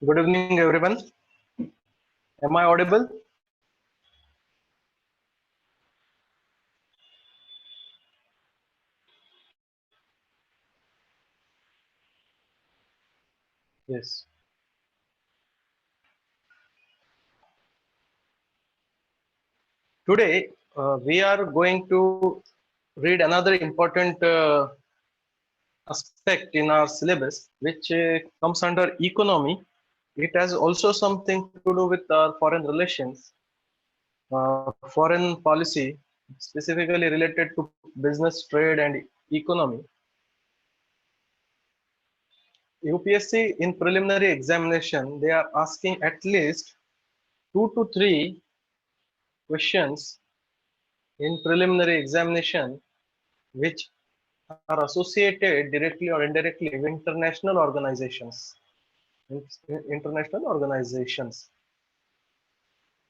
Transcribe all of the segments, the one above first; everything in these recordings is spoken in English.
Good evening, everyone. Am I audible? Yes. Today, we are going to read another important aspect in our syllabus, which comes under economy. It has also something to do with our foreign relations, foreign policy, specifically related to business, trade, and economy. UPSC in preliminary examination, they are asking at least 2 to 3 questions in preliminary examination which are associated directly or indirectly with international organizations. International organizations.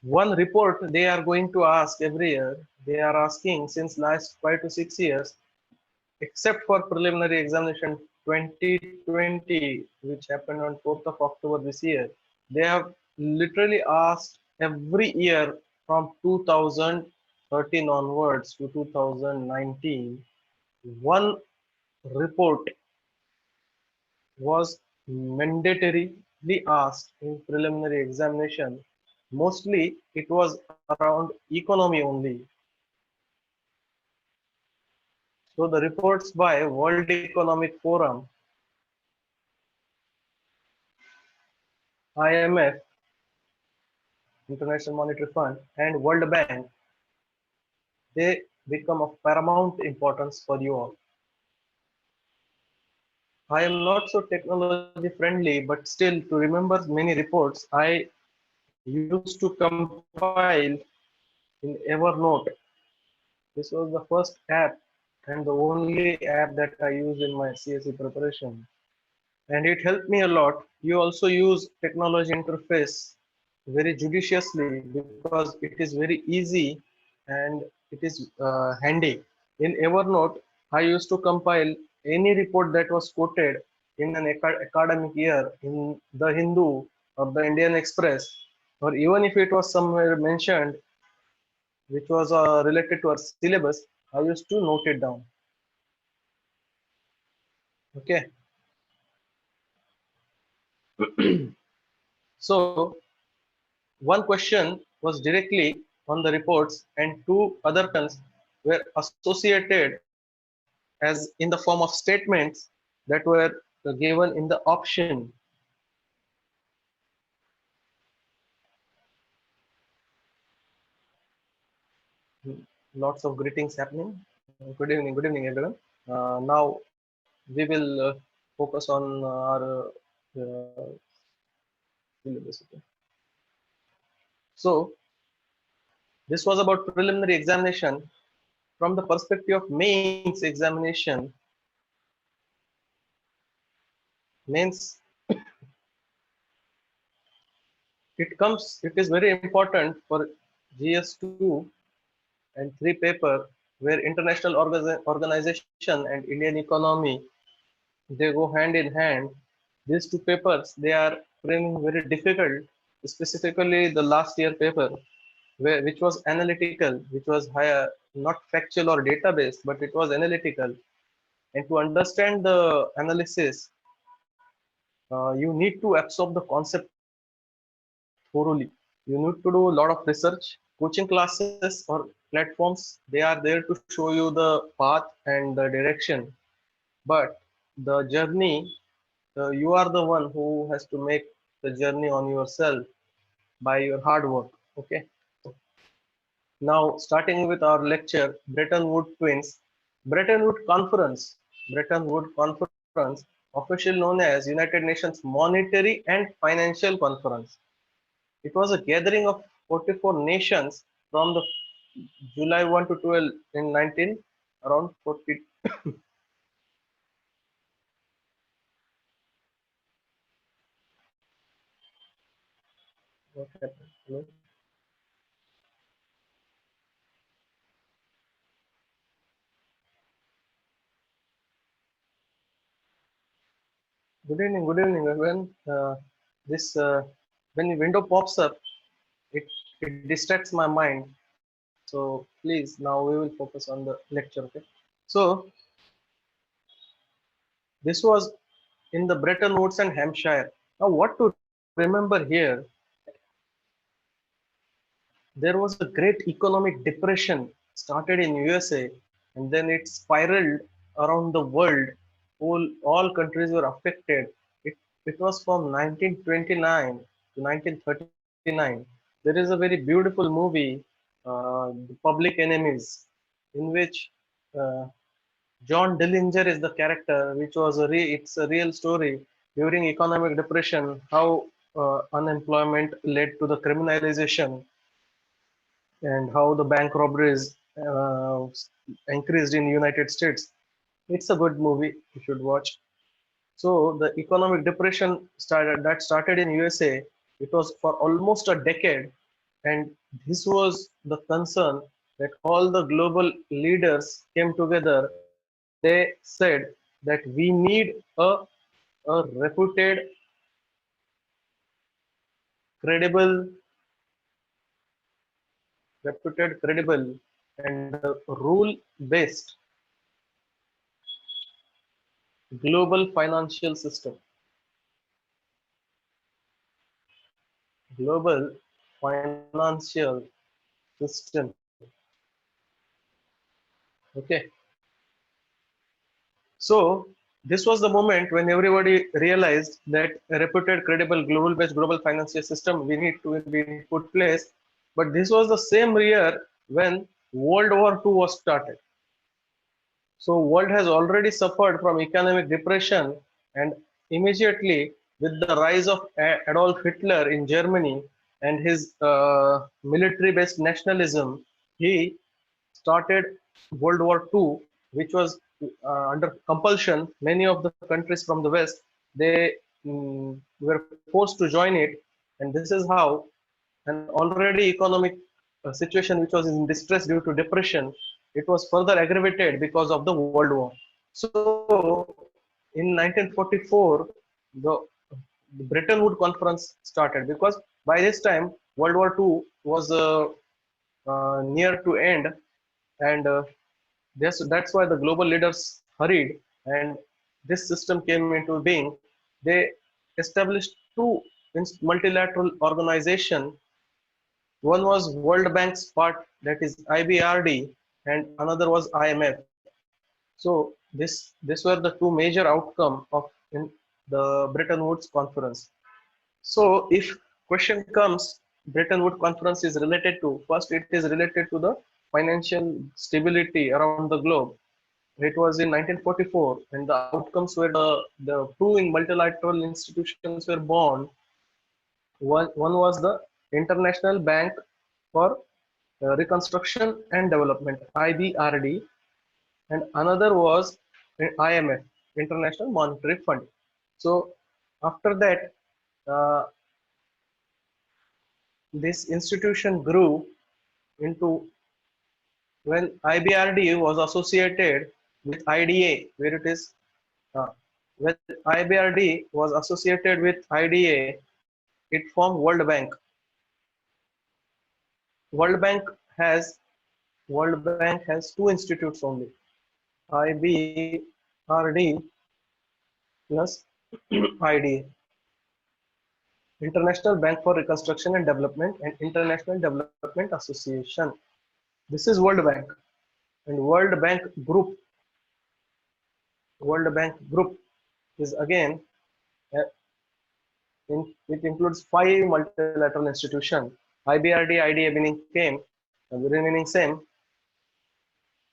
One report they are going to ask every year, they are asking since last 5 to 6 years, except for preliminary examination 2020, which happened on 4th of October this year. They have literally asked every year from 2013 onwards to 2019. One report was mandatorily asked in preliminary examination. Mostly it was around economy only. So the reports by World Economic Forum, IMF, International Monetary Fund, and World Bank, they become of paramount importance for you all. I am not so technology friendly, but still to remember many reports, I used to compile in Evernote. This was the first app and the only app that I used in my CSE preparation. And it helped me a lot. You also use technology interface very judiciously because it is very easy and it is handy. In Evernote, I used to compile any report that was quoted in an academic year in the Hindu or the Indian Express, or even if it was somewhere mentioned which was related to our syllabus, I used to note it down. Okay. So one question was directly on the reports and two other questions were associated as in the form of statements that were given in the option. Lots of greetings happening. Good evening, everyone. Now we will focus on our syllabus. Okay. So this was about preliminary examination. From the perspective of mains examination, mains, it is very important for GS2 and 3 paper where international organization and Indian economy, they go hand in hand. These two papers, they are framing very difficult, specifically the last year paper, which was analytical, which was higher, not factual or database, but it was analytical. And to understand the analysis, you need to absorb the concept thoroughly. You need to do a lot of research. Coaching classes or platforms, they are there to show you the path and the direction. But the journey, you are the one who has to make the journey on yourself by your hard work. Okay. Now, starting with our lecture, Bretton Woods Twins, Bretton Woods Conference, Bretton Woods Conference, officially known as United Nations Monetary and Financial Conference. It was a gathering of 44 nations from the July 1 to 12 in 19 around 40. What happened? Hello? Good evening, everyone. this when the window pops up, it, it distracts my mind. So please, now we will focus on the lecture. Okay. So this was in the Bretton Woods and Hampshire. Now, what to remember here that there was a great economic depression started in USA, and then it spiraled around the world. All countries were affected. It was from 1929 to 1939. There is a very beautiful movie, The Public Enemies, in which uh, John Dillinger is the character, which was it's a real story during economic depression, how unemployment led to the criminalization and how the bank robberies increased in United States. It's a good movie. You should watch. So the economic depression started in USA. It was for almost a decade, and this was the concern that all the global leaders came together. They said that we need a reputed, credible, credible, and rule-based global financial system. Global financial system. Okay. So this was the moment when everybody realized that a reputed, credible, global-based global financial system we need to be put place. But this was the same year when World War II was started. So world has already suffered from economic depression, and immediately with the rise of Adolf Hitler in Germany and his military-based nationalism, he started World War II, which was under compulsion. Many of the countries from the West, they were forced to join it, and this is how an already economic situation which was in distress due to depression, it was further aggravated because of the World War. So in 1944, the, the Bretton Woods Conference started because by this time World War II was near to end, and that's why the global leaders hurried, and this system came into being. They established two multilateral organizations. One was World Bank's part, that is IBRD, and another was IMF. So this were the two major outcome of in the Bretton Woods Conference. So if question comes, Bretton Woods Conference is related to, first it is related to the financial stability around the globe. It was in 1944, and the outcomes were the two in multilateral institutions were born. One was the International Bank for Reconstruction and Development, IBRD, and another was IMF, International Monetary Fund. So after that, uh, this institution grew into when IBRD was associated with IDA, where it is when IBRD was associated with IDA, it formed World Bank. World Bank has World Bank has two institutes only, IBRD plus IDA, International Bank for Reconstruction and Development and International Development Association. This is World Bank, and World Bank Group is again uh, it includes five multilateral institutions. IBRD, IDA meaning came, and the remaining same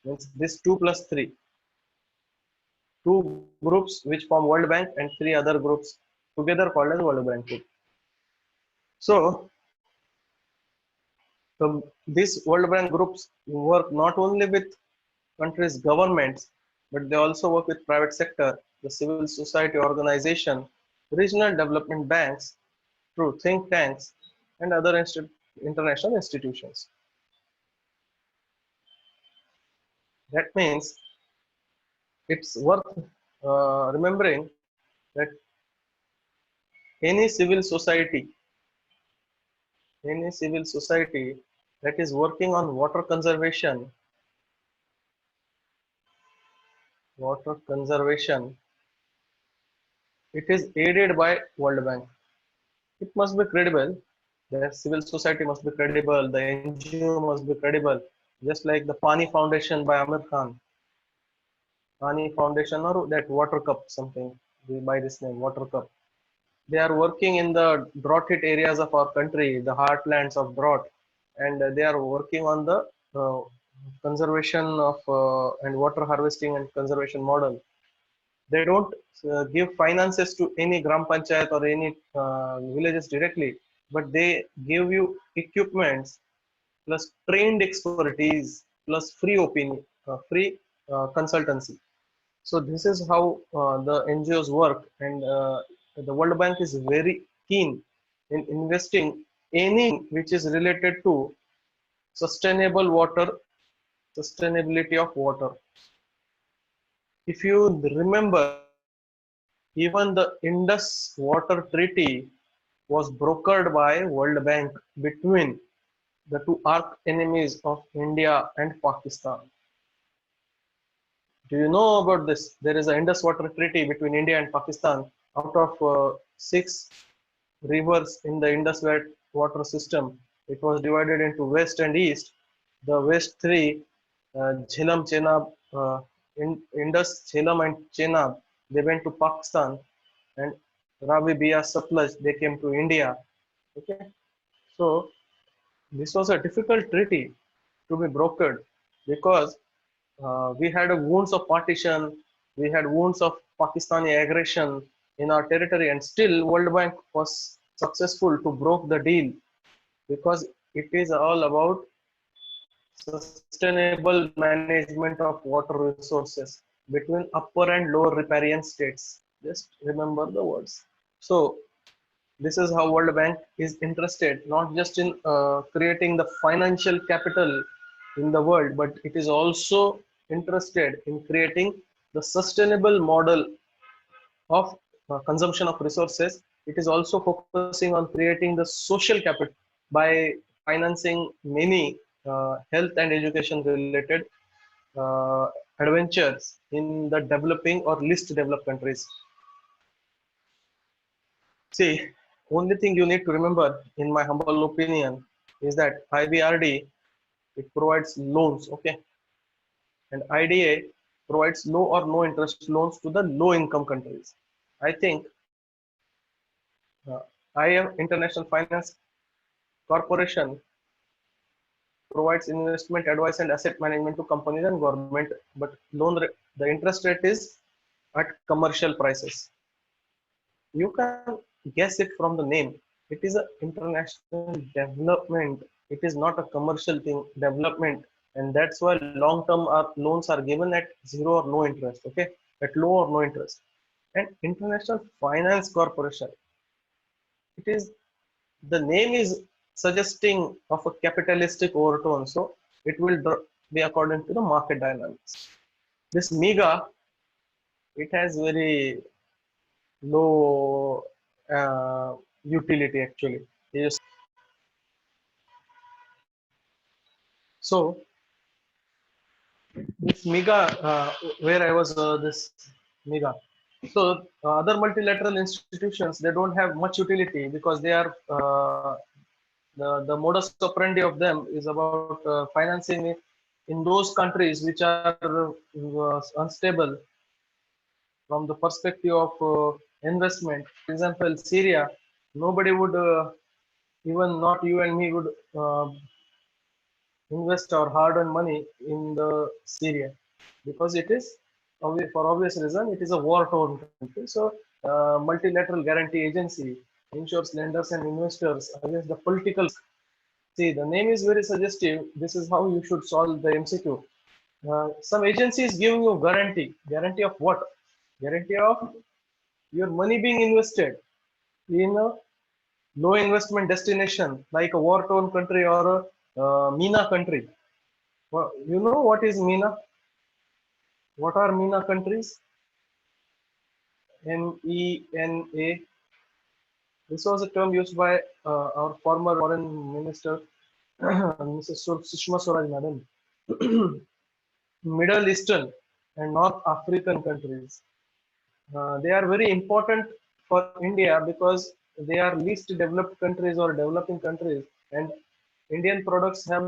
means this two plus three, two groups which form World Bank and three other groups together called as World Bank Group. So these World Bank groups work not only with countries' governments, but they also work with private sector, the civil society organization, regional development banks, through think tanks, and other international institutions. That means it's worth remembering that any civil society, any civil society that is working on water conservation, it is aided by World Bank. It must be credible. The civil society must be credible. The NGO must be credible. Just like the Pani Foundation by Amir Khan. Pani Foundation or that Water Cup something by this name, Water Cup. They are working in the drought hit areas of our country, the heartlands of drought, and they are working on the conservation of and water harvesting and conservation model. They don't give finances to any gram panchayat or any villages directly, but they give you equipments plus trained expertise plus free opinion, free consultancy. So this is how the NGOs work, and the World Bank is very keen in investing anything which is related to sustainable water, sustainability of water. If you remember, even the Indus Water Treaty was brokered by World Bank between the two arch enemies of India and Pakistan. Do you know about this? There is an Indus Water Treaty between India and Pakistan. Out of 6 rivers in the Indus water system, it was divided into west and east. The west three, Jhelum, Chenab, Indus, Jhelum, and Chenab, they went to Pakistan, and Ravi, Bias, Satluj, they came to India. Okay, so this was a difficult treaty to be brokered because we had a wounds of partition, we had wounds of Pakistani aggression in our territory, and still World Bank was successful to broke the deal because it is all about sustainable management of water resources between upper and lower riparian states. Just remember the words. So this is how World Bank is interested not just in creating the financial capital in the world, but it is also interested in creating the sustainable model of consumption of resources. It is also focusing on creating the social capital by financing many health and education related uh, adventures in the developing or least developed countries. See, only thing you need to remember, in my humble opinion, is that IBRD, it provides loans, okay, and IDA provides low or no interest loans to the low income countries. I think uh, IM International Finance Corporation provides investment advice and asset management to companies and government, but the interest rate is at commercial prices. You can guess it from the name. It is an international development. It is not a commercial thing, development. And that's why long-term loans are given at zero or no interest, okay? At low or no interest. And International Finance Corporation, it is, the name is suggesting of a capitalistic overtone. So it will be according to the market dynamics. This MEGA, it has very low utility actually. So this MEGA, where I was this MEGA. So other multilateral institutions, they don't have much utility because they are the modus operandi of them is about financing in those countries which are unstable from the perspective of investment. For example, Syria, nobody would, even not you and me, would invest our hard-earned money in the Syria because it is, for obvious reason, it is a war-torn country. So, multilateral guarantee agency ensures lenders and investors against the political. See, the name is very suggestive. This is how you should solve the MCQ. Some agencies giving you guarantee. Guarantee of what? Guarantee of your money being invested in a low investment destination like a war-torn country or a MENA country. Well, you know what is MENA? What are MENA countries? MENA. This was a term used by our former foreign minister, Mrs. Sushma Swaraj, madam. Middle Eastern and North African countries. They are very important for India because they are least developed countries or developing countries, and Indian products have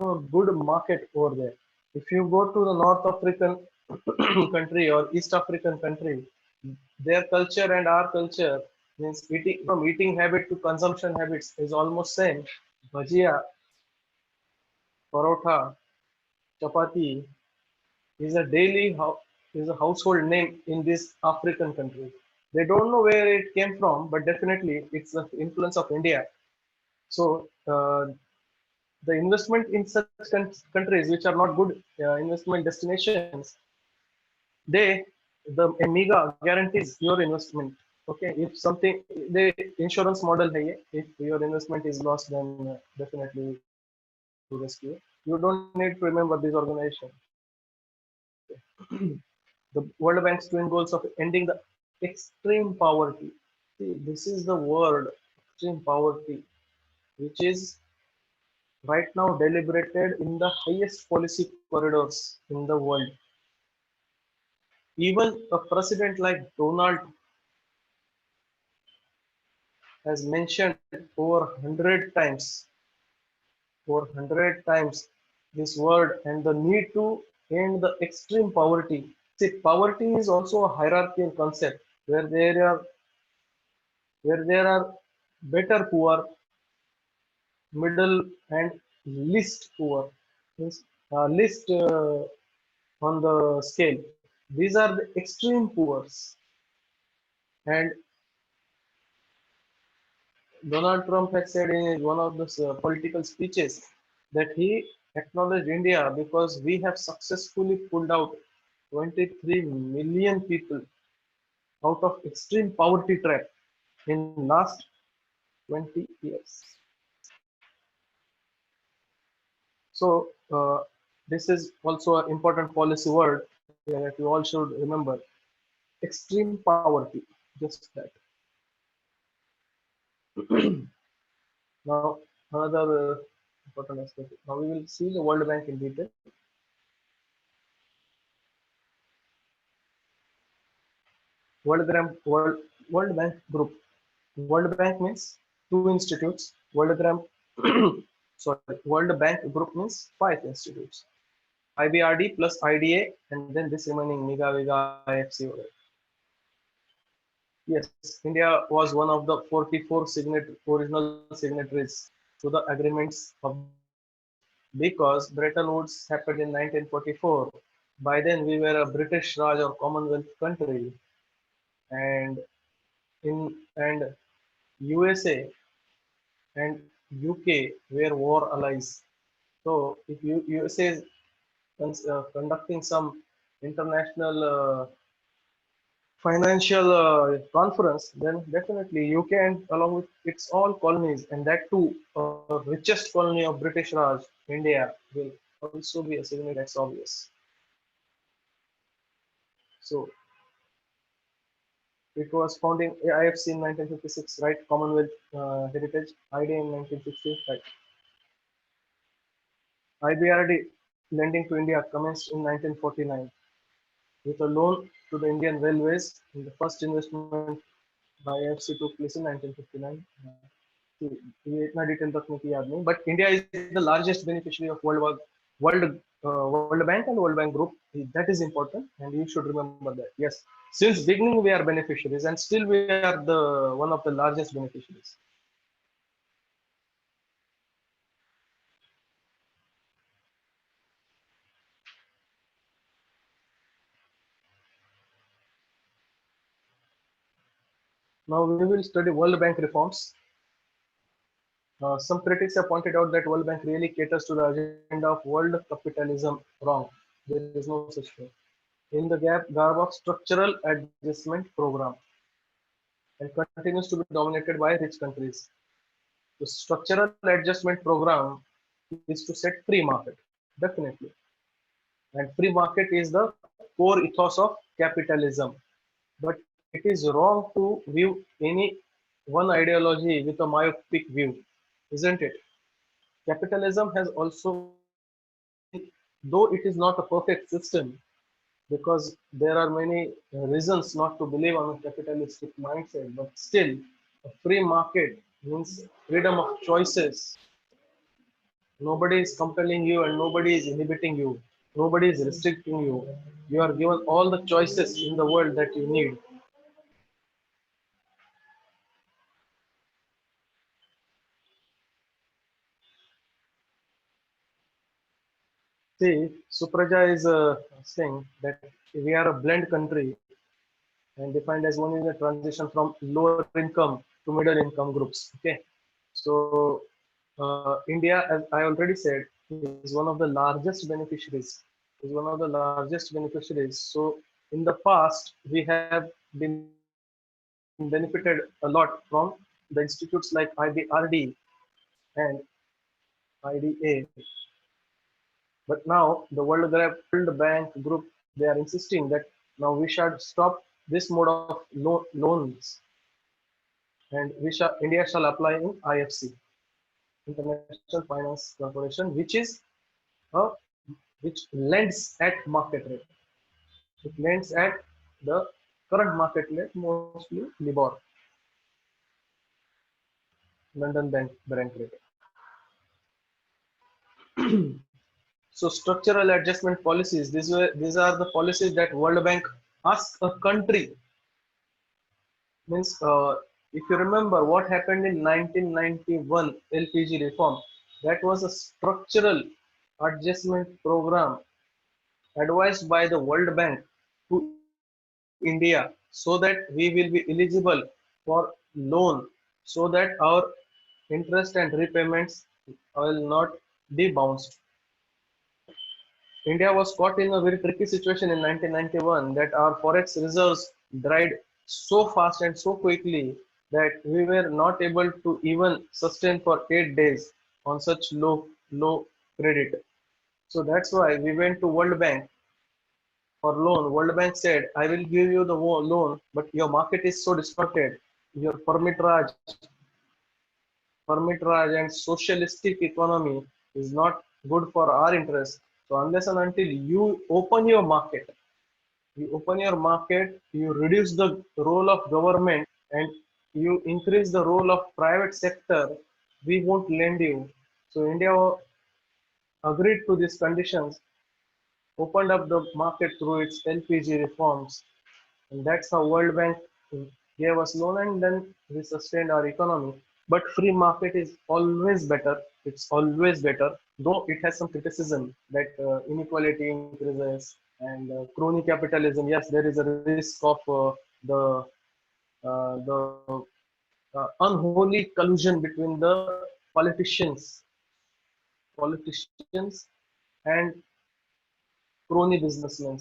a good market over there. If you go to the North African country or East African country, their culture and our culture means eating from eating habit to consumption habits is almost same. Bhajia, parotha, chapati is a is a household name in these African countries. They don't know where it came from, but definitely it's the influence of India. So the investment in such countries which are not good investment destinations, they the Amiga guarantees your investment. Okay, if something the insurance model hai ye, if your investment is lost, then definitely to rescue. You don't need to remember this organization. The World Bank's twin goals of ending the extreme poverty. See, this is the word extreme poverty, which is right now deliberated in the highest policy corridors in the world. Even a president like Donald has mentioned over 100 times this word and the need to end the extreme poverty. See, poverty is also a hierarchical concept where there are better poor, middle, and least poor. Means least on the scale. These are the extreme poors. And Donald Trump has said in one of the political speeches that he acknowledged India because we have successfully pulled out 23 million people out of extreme poverty trap in last 20 years. So this is also an important policy word that you all should remember. Extreme poverty, just that. Now, another important aspect. Now we will see the World Bank in detail. World Bank Group. World Bank means two institutes. World Bank Group means five institutes. IBRD plus IDA, and then this remaining MIGA, VIGA, IFC. Yes, India was one of the 44 original signatories to the agreements of because Bretton Woods happened in 1944. By then, we were a British Raj or Commonwealth country, and and USA and UK were war allies. So, if USA is conducting some international financial conference, then definitely UK and along with its all colonies, and that too, richest colony of British Raj, India, will also be a signatory. That's obvious. So it was founding IFC in 1956, right? Commonwealth Heritage, IDA in 1960, right? IBRD lending to India commenced in 1949 with a loan to the Indian Railways. And the first investment by IFC took place in 1959. ये इतना detail तक मुझे याद नहीं, but India is the largest beneficiary of World Bank and World Bank Group. That is important, and you should remember that. Yes, since beginning we are beneficiaries, and still we are the one of the largest beneficiaries. Now we will study World Bank reforms. Some critics have pointed out that World Bank really caters to the agenda of world capitalism. Wrong. There is no such thing. In the garb of structural adjustment program, and continues to be dominated by rich countries. The structural adjustment program is to set free market, definitely. And free market is the core ethos of capitalism. But it is wrong to view any one ideology with a myopic view, isn't it? Capitalism has also been, though it is not a perfect system, because there are many reasons not to believe on a capitalistic mindset, but still, a free market means freedom of choices. Nobody is compelling you and nobody is inhibiting you. Nobody is restricting you. You are given all the choices in the world that you need. See, Supraja is saying that we are a blend country and defined as one is a transition from lower income to middle income groups. Okay, so India, as I already said, is one of the largest beneficiaries. Is one of the largest beneficiaries. So in the past, we have been benefited a lot from the institutes like IBRD and IDA. But now the World Bank Group, they are insisting that now we should stop this mode of loans, and India shall apply in IFC, International Finance Corporation, uh, which lends at market rate. It lends at the current market rate, mostly LIBOR, London Bank Brent rate. So structural adjustment policies, these are the policies that World Bank asks a country. Means if you remember what happened in 1991 LPG reform, that was a structural adjustment program advised by the World Bank to India so that we will be eligible for loan, so that our interest and repayments will not be bounced. India was caught in a very tricky situation in 1991 that our forex reserves dried so fast and so quickly that we were not able to even sustain for 8 days on such low credit. So that's why we went to World Bank for loan. World Bank said, I will give you the loan, but your market is so distorted. Your permitrage and socialistic economy is not good for our interest. So unless and until you open your market, you reduce the role of government and you increase the role of private sector, we won't lend you. So India agreed to these conditions, opened up the market through its LPG reforms, and that's how World Bank gave us loan and then we sustained our economy. But free market is always better. It's always better, though it has some criticism that inequality increases and crony capitalism. Yes, there is a risk of the unholy collusion between the politicians, politicians and crony businessmen,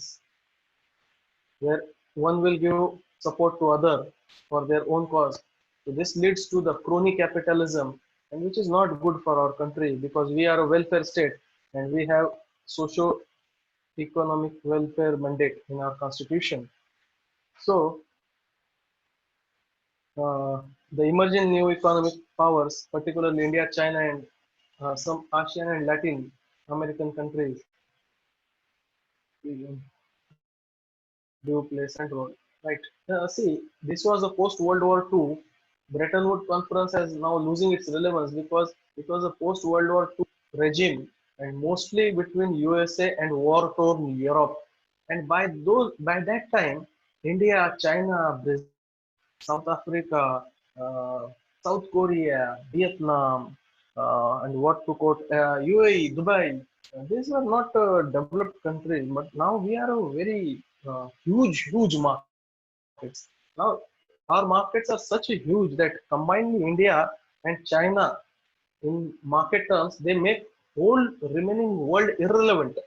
where one will give support to other for their own cause. So this leads to the crony capitalism, and which is not good for our country because we are a welfare state and we have socio-economic welfare mandate in our constitution. So the emerging new economic powers, particularly India, China, and some Asian and Latin American countries, do play central role. Right. See, this was a post-World War II. Bretton Woods Conference is now losing its relevance because it was a post-World War II regime and mostly between USA and war-torn Europe. And by that time, India, China, Brazil, South Africa, uh, South Korea, Vietnam, and what to quote, UAE, Dubai. These are not developed countries, but now we are a very huge markets. Now, our markets are such a huge that combined India and China in market terms, they make whole remaining world irrelevant.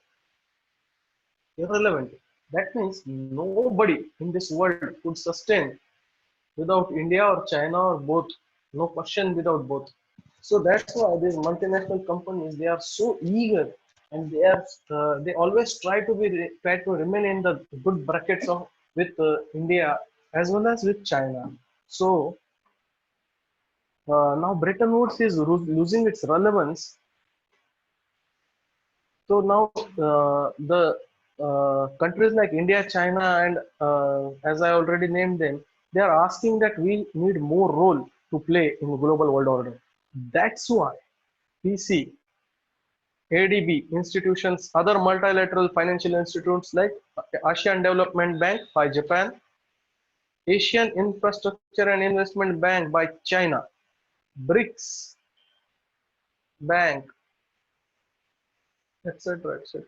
That means nobody in this world could sustain without India or China or both. No question without both. So that's why these multinational companies they are so eager and they always try to remain in the good brackets of with India as well as with China. So Now Bretton Woods is losing its relevance. So now the countries like India, China, and as I already named them, they are asking that we need more role to play in the global world order. That's why PC, ADB institutions, other multilateral financial institutes like Asian Development Bank by Japan, Asian Infrastructure and Investment Bank by China, BRICS Bank, etc., etc.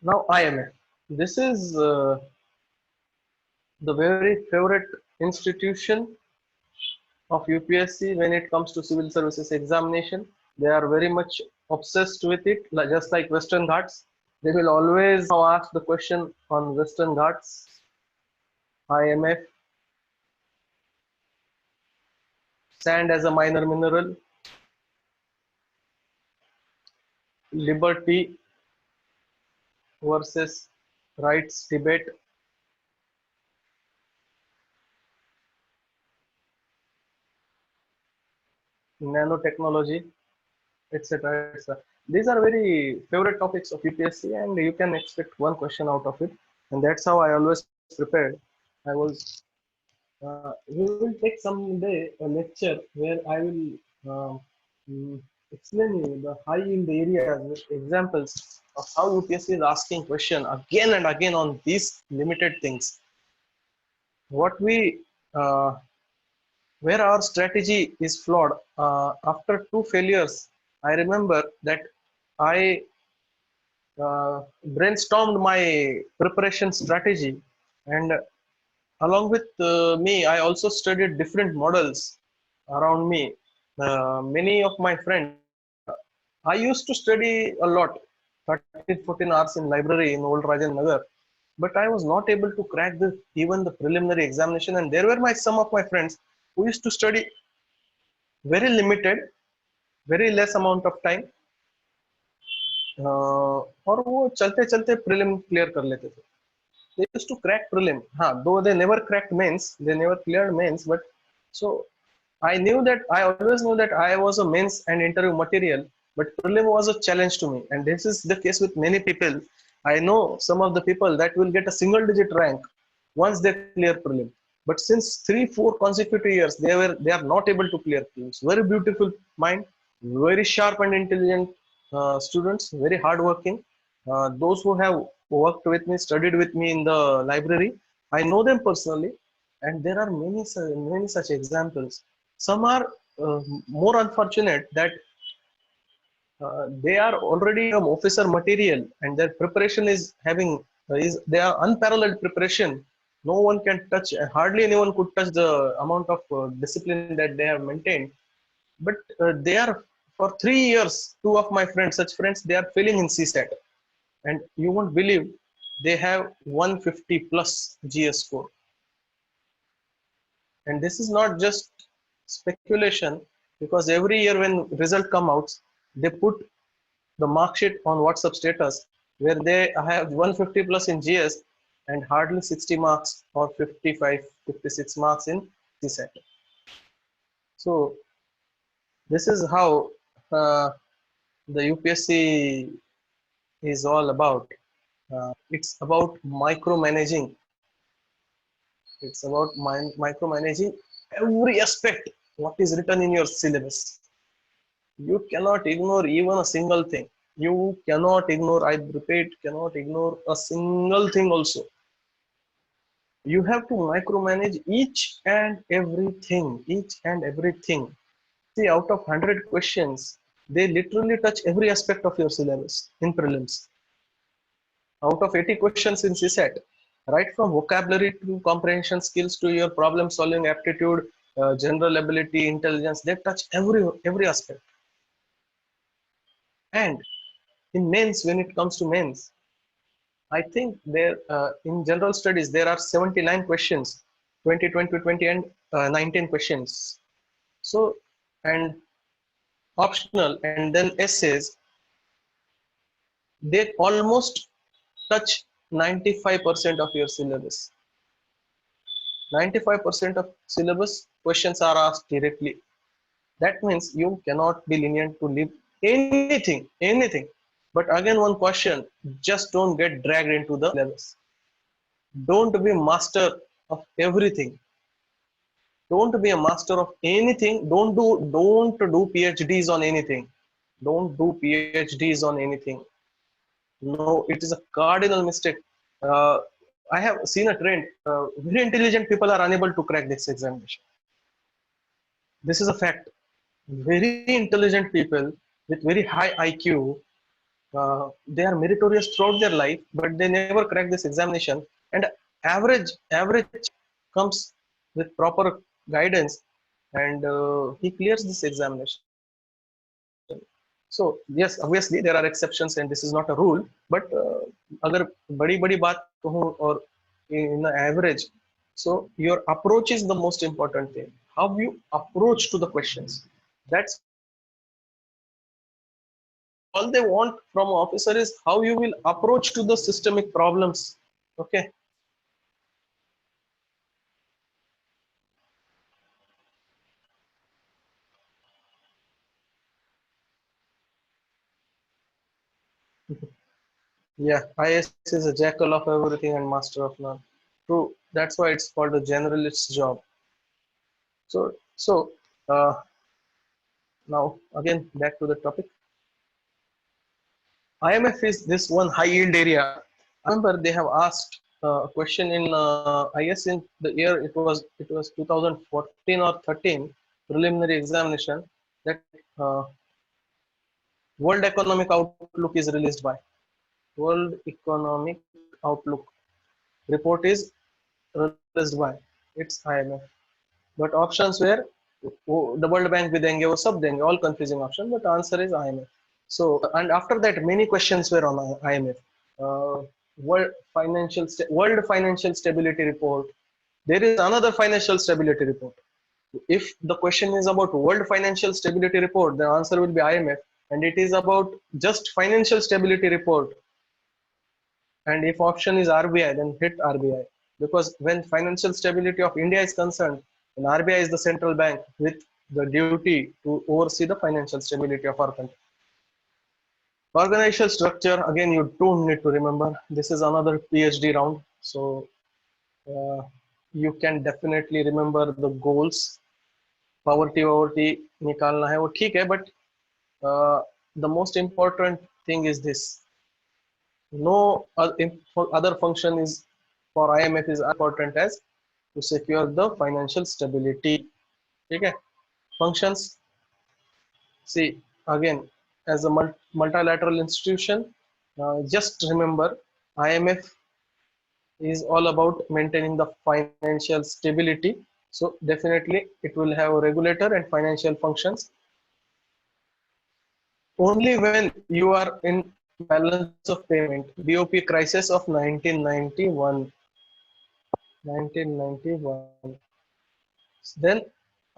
Now IMF. This is the very favorite institution of UPSC when it comes to civil services examination. They are very much obsessed with it, just like Western Ghats. They will always ask the question on Western Ghats, IMF, sand as a minor mineral, liberty versus rights debate, nanotechnology, etc. etc. These are very favorite topics of UPSC, and you can expect one question out of it. And that's how I always prepared. I was we will take someday a lecture where I will mm, explain you the high yield areas with examples of how UPSC is asking question again and again on these limited things. What we where our strategy is flawed after two failures. I remember that I brainstormed my preparation strategy, and along with me, I also studied different models around me. Many of my friends, I used to study a lot, 13 14 hours in library in old Rajan Nagar, but I was not able to crack even the preliminary examination. And there were some of my friends who used to study very limited, very less amount of time, और वो चलते चलते prelim clear कर लेते थे. They used to crack prelim. Though they never cracked mains, they never cleared mains. But so I always knew that I was a mains and interview material, but prelim was a challenge to me. And this is the case with many people. I know some of the people that will get a single digit rank once they clear prelim. But since 3, 4 consecutive years, they are not able to clear prelims. Very beautiful mind, very sharp and intelligent students, very hardworking. Those who have worked with me, studied with me in the library, I know them personally, and there are many such examples. Some are more unfortunate that they are already an officer material, and their preparation is having is they are unparalleled preparation. No one can touch, hardly anyone could touch the amount of discipline that they have maintained. But they are for 3 years. Two of my friends, such friends, they are failing in CSAT, and you won't believe they have 150 plus GS score. And this is not just speculation, because every year when result come out, they put the mark sheet on WhatsApp status where they have 150 plus in GS and hardly 60 marks or 55, 56 marks in CSAT. So this is how the UPSC is all about. It's about micromanaging. It's about micromanaging every aspect what is written in your syllabus. You cannot ignore even a single thing. You cannot ignore, I repeat, cannot ignore a single thing also. You have to micromanage each and everything, each and everything. See, out of 100 questions, they literally touch every aspect of your syllabus in prelims. Out of 80 questions in CSAT, right from vocabulary to comprehension skills to your problem solving aptitude, general ability, intelligence, they touch every aspect. And in mains, when it comes to mains, I think there in general studies there are 79 questions, 20, 20, 20, and 19 questions. So, and optional, and then essays, they almost touch 95% of your syllabus. 95% of syllabus questions are asked directly. That means you cannot be lenient to leave anything. But again, one question: just don't get dragged into the syllabus. Don't be master of everything. Don't be a master of anything. Don't do PhDs on anything. Don't do PhDs on anything. No, it is a cardinal mistake. Uh, I have seen a trend. Very intelligent people are unable to crack this examination. This is a fact. Very intelligent people with very high IQ, they are meritorious throughout their life, but they never crack this examination. And average comes with proper guidance, and he clears this examination. So yes, obviously there are exceptions, and this is not a rule. But अगर बड़ी बड़ी बात कहूँ और in the average, so your approach is the most important thing. How you approach to the questions. That's all they want from an officer is how you will approach to the systemic problems. Okay. Yeah, IS is a jackal of everything and master of none. True. That's why it's called a generalist's job. So now again back to the topic. IMF is this one high yield area. I remember they have asked a question in IS in the year it was 2014 or 13 preliminary examination that World Economic Outlook is released by. World Economic Outlook report is released by. It's IMF. But options were the World Bank भी देंगे वो सब देंगे, all confusing option, but answer is IMF. So and after that many questions were on IMF. Uh, World Financial Stability Report. There is another financial stability report. If the question is about World Financial Stability Report, the answer will be IMF, and it is about just financial stability report. And if option is RBI, then hit RBI. Because when financial stability of India is concerned, then RBI is the central bank with the duty to oversee the financial stability of our country. Organizational structure, again, you don't need to remember. This is another PhD round. So uh, you can definitely remember the goals. Poverty निकालना है वो ठीक है, but the most important thing is this: no other function is for IMF is important as to secure the financial stability. Okay, functions. See again, as a multilateral institution, just remember IMF is all about maintaining the financial stability. So definitely it will have a regulator and financial functions. Only when you are in balance of payment, BOP crisis of 1991. 1991. Then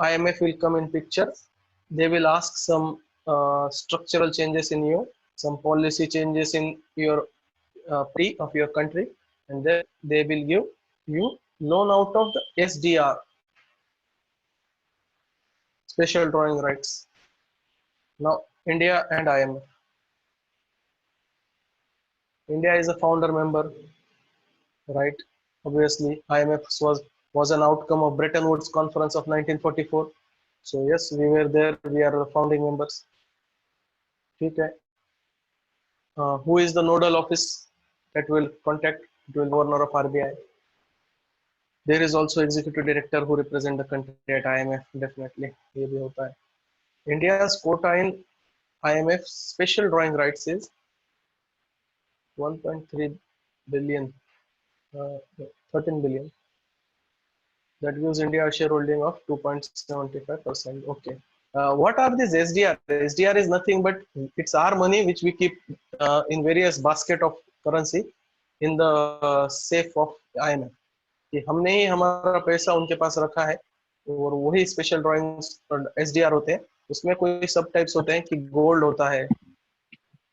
IMF will come in picture. They will ask some structural changes in you, some policy changes in your of your country, and then they will give you loan out of the SDR, special drawing rights. Now India and IMF. India is a founder member, right? Obviously, IMF was an outcome of Bretton Woods Conference of 1944. So yes, we were there. We are the founding members. Okay. Who is the nodal office that will contact? It will governor of RBI. There is also executive director who represent the country at IMF. Definitely, ये भी होता है. India's quota in IMF special drawing rights is 1.3 billion, 13 billion. That gives India a shareholding of 2.75%. Okay. What are these SDR? SDR is nothing but it's our money which we keep in various basket of currency in the safe of IMF. कि हमने ही हमारा पैसा उनके पास रखा है और वही special drawings SDR होते हैं. उसमें कोई सब टाइप्स होते हैं कि गोल्ड होता है,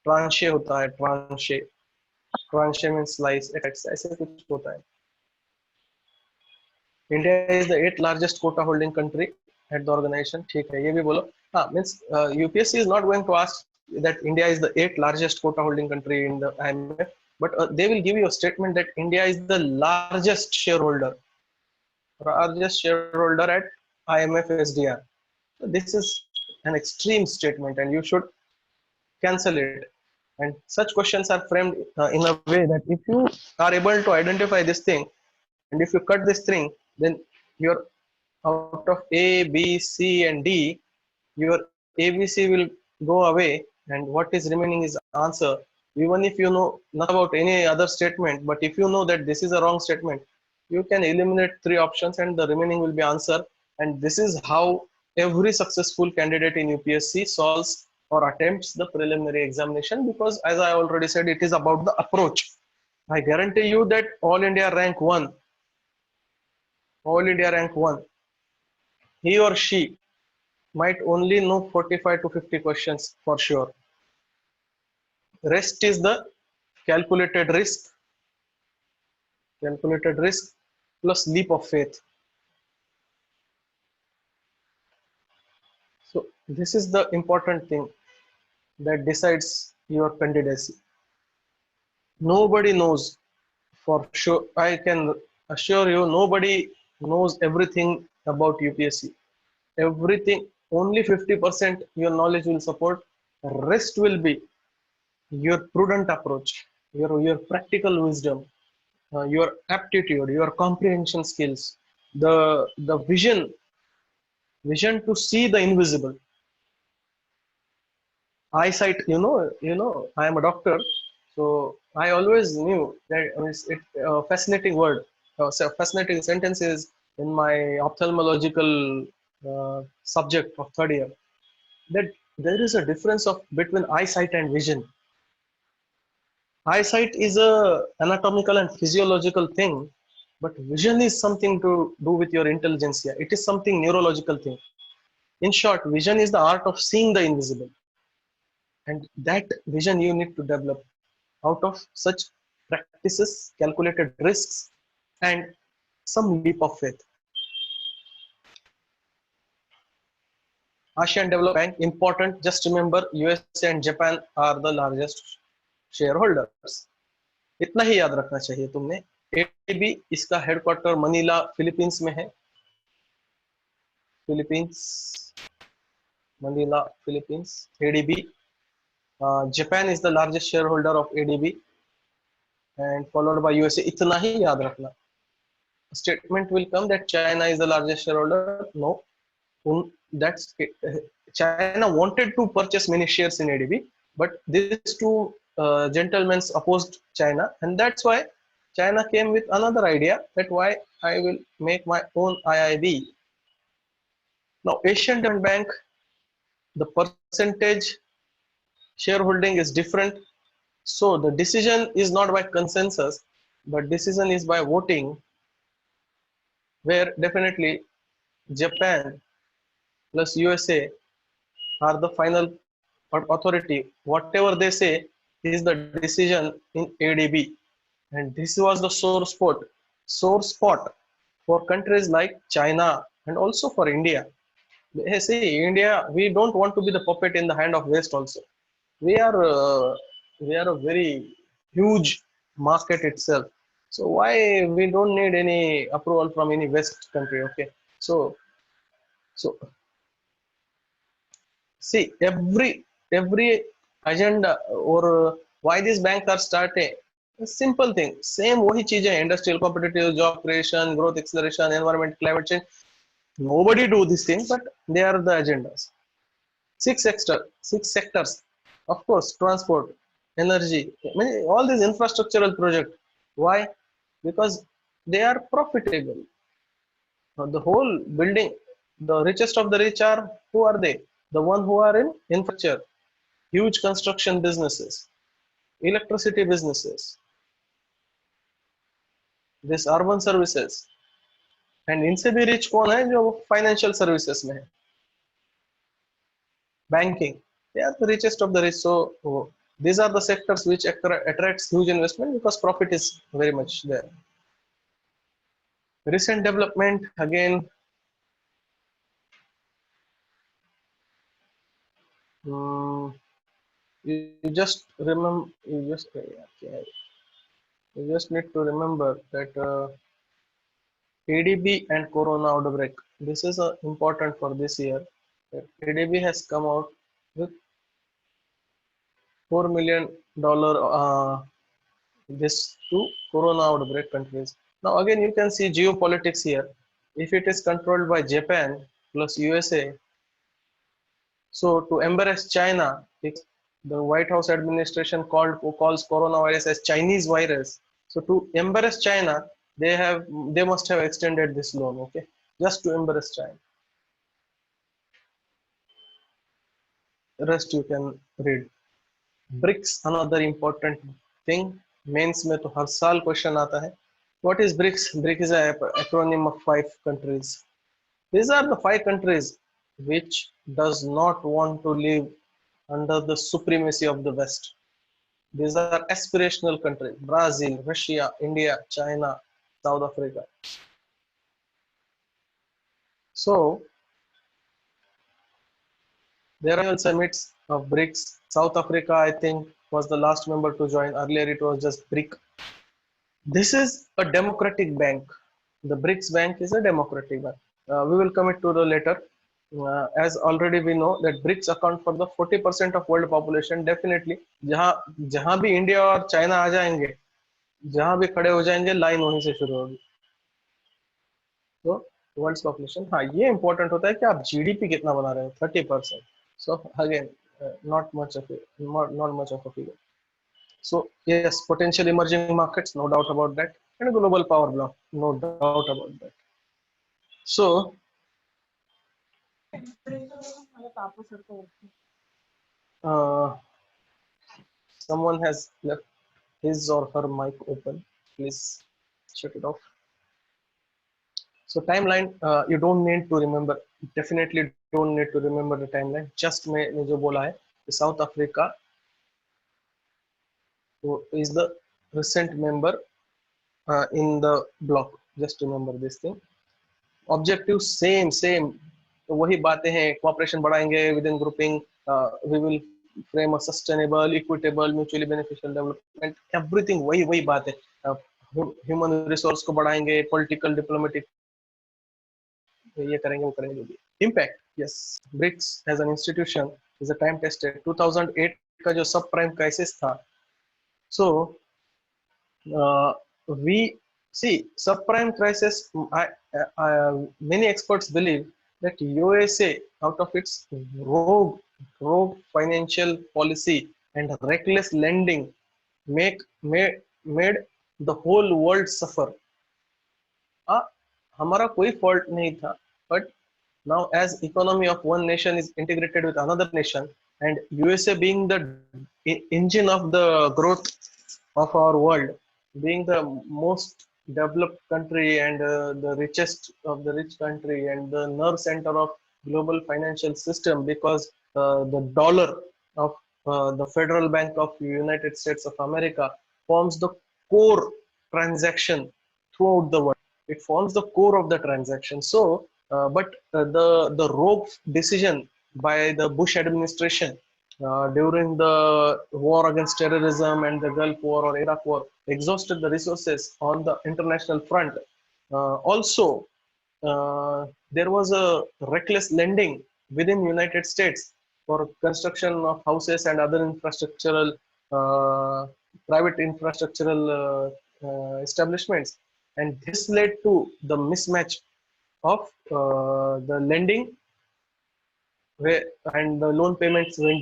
ट्रांशे होता है, ट्रांशे ट्रांशे मीन स्लाइस ऐसे कुछ होता है. India is the 8th largest quota holding country at the organization. ठीक है, ये भी बोलो. हाँ, means UPSC is not going to ask that India is the 8th largest quota holding country in the IMF, but they will give you a statement that India is the largest shareholder at IMF SDR. So this is an extreme statement, and you should cancel it. And such questions are framed in a way that if you are able to identify this thing, and if you cut this thing, then your out of A, B, C, and D, your ABC will go away, and what is remaining is answer. Even if you know not about any other statement, but if you know that this is a wrong statement, you can eliminate three options and the remaining will be answer. And this is how every successful candidate in UPSC solves or attempts the preliminary examination, because as I already said, it is about the approach. I guarantee you that all India rank 1, he or she might only know 45 to 50 questions for sure. Rest is the calculated risk, calculated risk plus leap of faith. So this is the important thing that decides your candidacy. Nobody knows for sure. I can assure you, nobody knows everything about UPSC. Everything, only 50% your knowledge will support. Rest will be your prudent approach, your practical wisdom, your aptitude, your comprehension skills, the vision to see the invisible. Eyesight, I am a doctor, so I always knew that it fascinating word, fascinating sentences in my ophthalmological subject of third year, that there is a difference of between eyesight and vision. Eyesight is a anatomical and physiological thing, but vision is something to do with your intelligence. Yeah, it is something neurological thing. In short, vision is the art of seeing the invisible, and that vision you need to develop out of such practices, calculated risks, and some leap of faith. Asian Development Bank, important. Just remember, USA and Japan are the largest shareholders. इतना ही याद रखना चाहिए तुमने. ADB, इसका headquarter Manila Philippines में है. Philippines, Manila, Philippines. ADB. Japan is the largest shareholder of ADB, and followed by USA. इतना ही याद रखना. A statement will come that China is the largest shareholder. No, that's China wanted to purchase many shares in ADB, but these two gentlemen opposed China, and that's why China came with another idea that why I will make my own IIB. Now, Asian Development Bank, the percentage shareholding is different. So the decision is not by consensus, but decision is by voting, where definitely Japan plus USA are the final authority. Whatever they say is the decision in ADB. And this was the sore spot for countries like China and also for India. Hey, see, India, we don't want to be the puppet in the hand of West also. We are a very huge market itself. So why we don't need any approval from any West country? Okay, so see, every agenda or why these banks are starting, a simple thing, same वही चीजें, industrial competitive, job creation, growth acceleration, environment, climate change. Nobody do these things, but they are the agendas. Six sectors, of course, transport, energy, all these infrastructural projects. Why? Because they are profitable. The whole building, the richest of the rich are, who are they? The one who are in infrastructure, huge construction businesses, electricity businesses, this urban services. And इनसे भी rich कौन है जो financial services में है, banking. They are the richest of the rich. So these are the sectors which attracts huge investment because profit is very much there. Recent development again. mm, you just remember. Okay, you just need to remember that ADB and Corona outbreak. This is important for this year. ADB has come out with $4 million this to Corona outbreak countries. Now again, you can see geopolitics here. If it is controlled by Japan plus USA, so to embarrass China, the White House administration calls coronavirus as Chinese virus. So to embarrass China, they must have extended this loan, okay, just to embarrass China. The rest you can read. BRICS, another important thing. Mains में तो हर साल question आता है. What is BRICS? BRICS is an acronym of 5 countries. These are the 5 countries which does not want to live under the supremacy of the West. These are aspirational countries: Brazil, Russia, India, China, South Africa. So there are annual summits of BRICS. South Africa, I think, was the last member to join. Earlier, it was just BRIC. This is a democratic bank. The BRICS bank is a democratic bank. We will come to the later. As already we know that BRICS account for the 40% of world population. Definitely, जहाँ जहाँ भी India और China आ जाएंगे, जहाँ भी खड़े हो जाएंगे, लाइन वहीं से शुरू होगी. तो वर्ल्ड पॉपुलेशन, हाँ ये इंपॉर्टेंट होता है कि आप जीडीपी कितना बना रहे हो, 30%. So again not much of a figure. So yes, potential emerging markets, no doubt about that, and a global power block, no doubt about that. So someone has left his or her mic open. Please shut it off. So timeline, you don't need to remember. Definitely don't need to remember the timeline. Just मैंने जो बोला है, South Africa is the recent member in the block. Just remember this thing. Objective same. तो वही बातें हैं. Cooperation बढ़ाएंगे within grouping. We will frame a sustainable, equitable, mutually beneficial development. Everything वही बात है. Human resource को बढ़ाएंगे, political, diplomatic, ये करेंगे वो करेंगे. Impact, yes. BRICS as an institution is a time tested. 2008 का जो सब प्राइम क्राइसिस था, so we see subprime crisis. Many experts believe that USA, out of its rogue financial policy and reckless lending, made the whole world suffer. हमारा कोई fault नहीं था, but now as economy of one nation is integrated with another nation, and USA being the engine of the growth of our world, being the most developed country and the richest of the rich country and the nerve center of global financial system, because the dollar of the Federal Bank of United States of America forms the core transaction throughout the world. It forms the core of the transaction. So but the rogue decision by the Bush administration during the war against terrorism and the Gulf War or Iraq War exhausted the resources on the international front. Also, there was a reckless lending within United States for construction of houses and other infrastructural, private infrastructural establishments, and this led to the mismatch of the lending and the loan payments were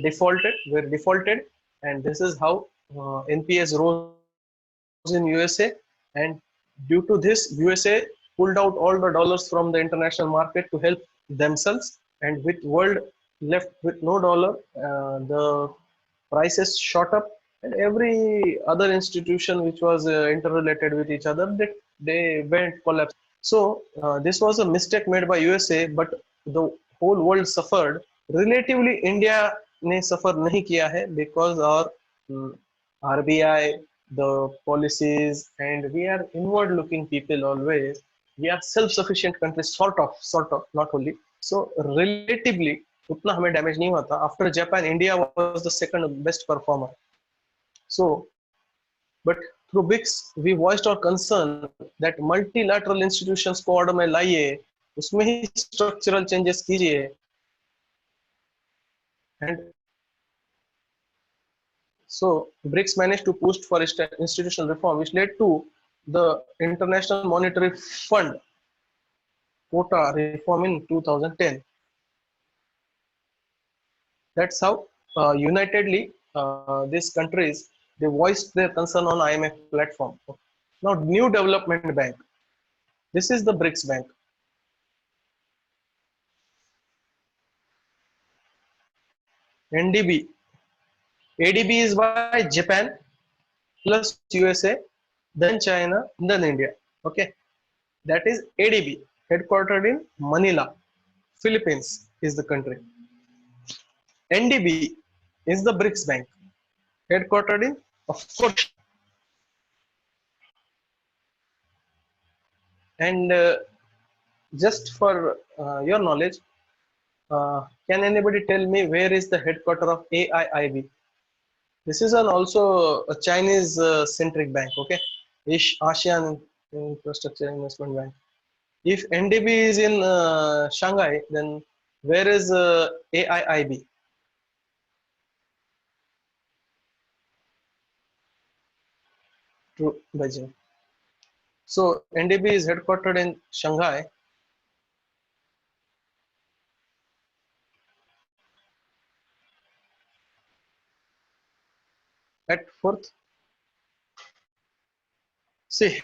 defaulted, and this is how NPS rose in USA, and due to this USA pulled out all the dollars from the international market to help themselves, and with world left with no dollar, the prices shot up, and every other institution which was interrelated with each other, they went collapse. So this was a mistake made by USA, but the whole world suffered. Relatively, India ने suffer नहीं किया है because our RBI, the policies, and we are inward-looking people always. We are self-sufficient country, sort of, not wholly. So relatively, उतना हमें damage नहीं हुआ था. After Japan, India was the second best performer. So, but through BRICS, we voiced our concern that multilateral institutions को order में लाइए, उसमें ही structural changes कीजिए, and so BRICS managed to push for institutional reform, which led to the International Monetary Fund quota reform in 2010. That's how unitedly these countries they voiced their concern on IMF platform. Now, New Development Bank. This is the BRICS Bank. NDB. ADB is by Japan plus USA, then China, then India. Okay, that is ADB, headquartered in Manila, Philippines is the country. NDB is the BRICS Bank, headquartered in, of course, and just for your knowledge, can anybody tell me where is the headquarter of AIIB? This is an also a Chinese centric bank, okay? ASEAN Infrastructure Investment Bank. If NDB is in Shanghai, then where is AIIB? True, Beijing. So NDB is headquartered in Shanghai. At fourth, see,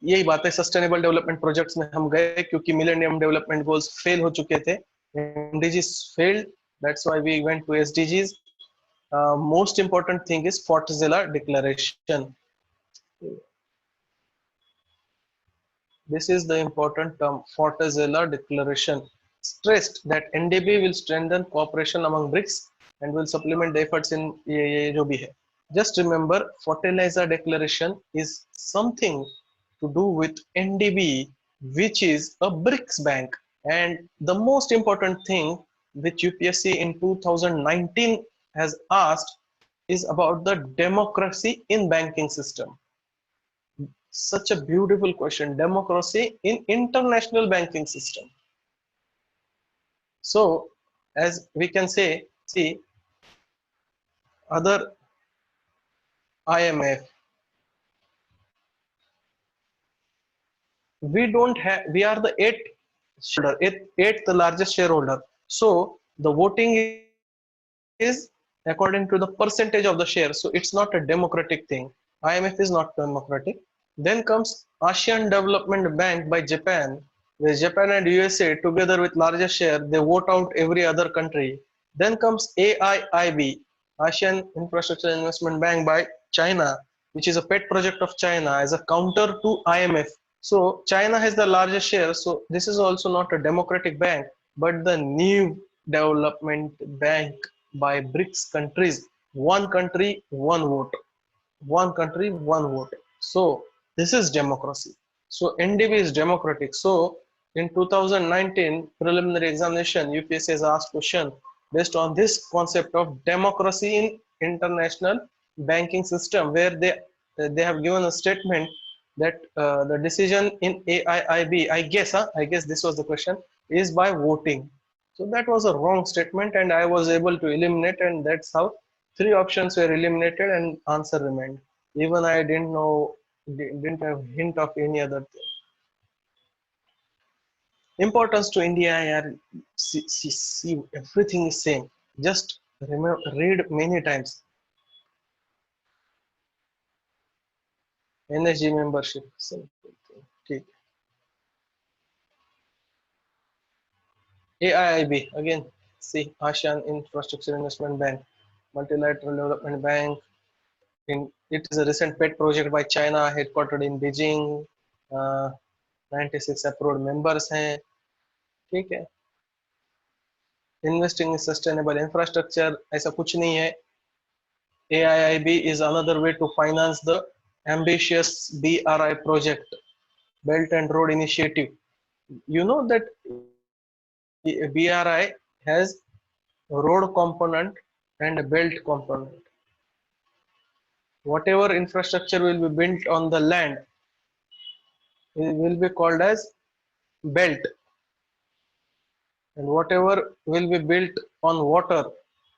यही बात है sustainable development projects में हम गए क्योंकि millennium development goals fail हो चुके थे. MDGs failed, that's why we went to SDGs. Most important thing is Fortaleza Declaration. This is the important term, Fortaleza Declaration. Stressed that NDB will strengthen cooperation among BRICS and will supplement the efforts in ये जो भी है. Just remember, Fortaleza Declaration is something to do with NDB, which is a BRICS bank. And the most important thing which UPSC in 2019 has asked is about the democracy in banking system. Such a beautiful question, democracy in international banking system. So as we can say, see, other IMF, we don't have, we are the eighth largest shareholder. So the voting is according to the percentage of the share. So it's not a democratic thing. IMF is not democratic. Then comes ASEAN Development Bank by Japan, where Japan and USA together with largest share, they vote out every other country. Then comes AIIB, ASEAN Infrastructure Investment Bank by China, which is a pet project of China as a counter to IMF. So China has the largest share. So this is also not a democratic bank, but the new development bank by BRICS countries. One country, one vote. One country, one vote. So this is democracy. So NDB is democratic. So in 2019 preliminary examination, UPSC has asked question based on this concept of democracy in international banking system, where they have given a statement that the decision in AIIB, I guess this was the question, is by voting. So that was a wrong statement, and I was able to eliminate, and that's how three options were eliminated and answer remained. Even I didn't know, didn't have hint of any other thing. Importance to India, see, everything is same. Just remember, read many times. NSG membership, simple thing. AIIB, again, see, ASEAN Infrastructure Investment Bank, Multilateral Development Bank. It is a recent pet project by China, headquartered in Beijing. 96 approved members हैं, ठीक है. Investing in sustainable infrastructure, ऐसा कुछ नहीं है. AIIB is another way to finance the ambitious BRI project, Belt and Road Initiative. You know that BRI has a road component and a belt component. Whatever infrastructure will be built on the land, it will be called as belt, and whatever will be built on water,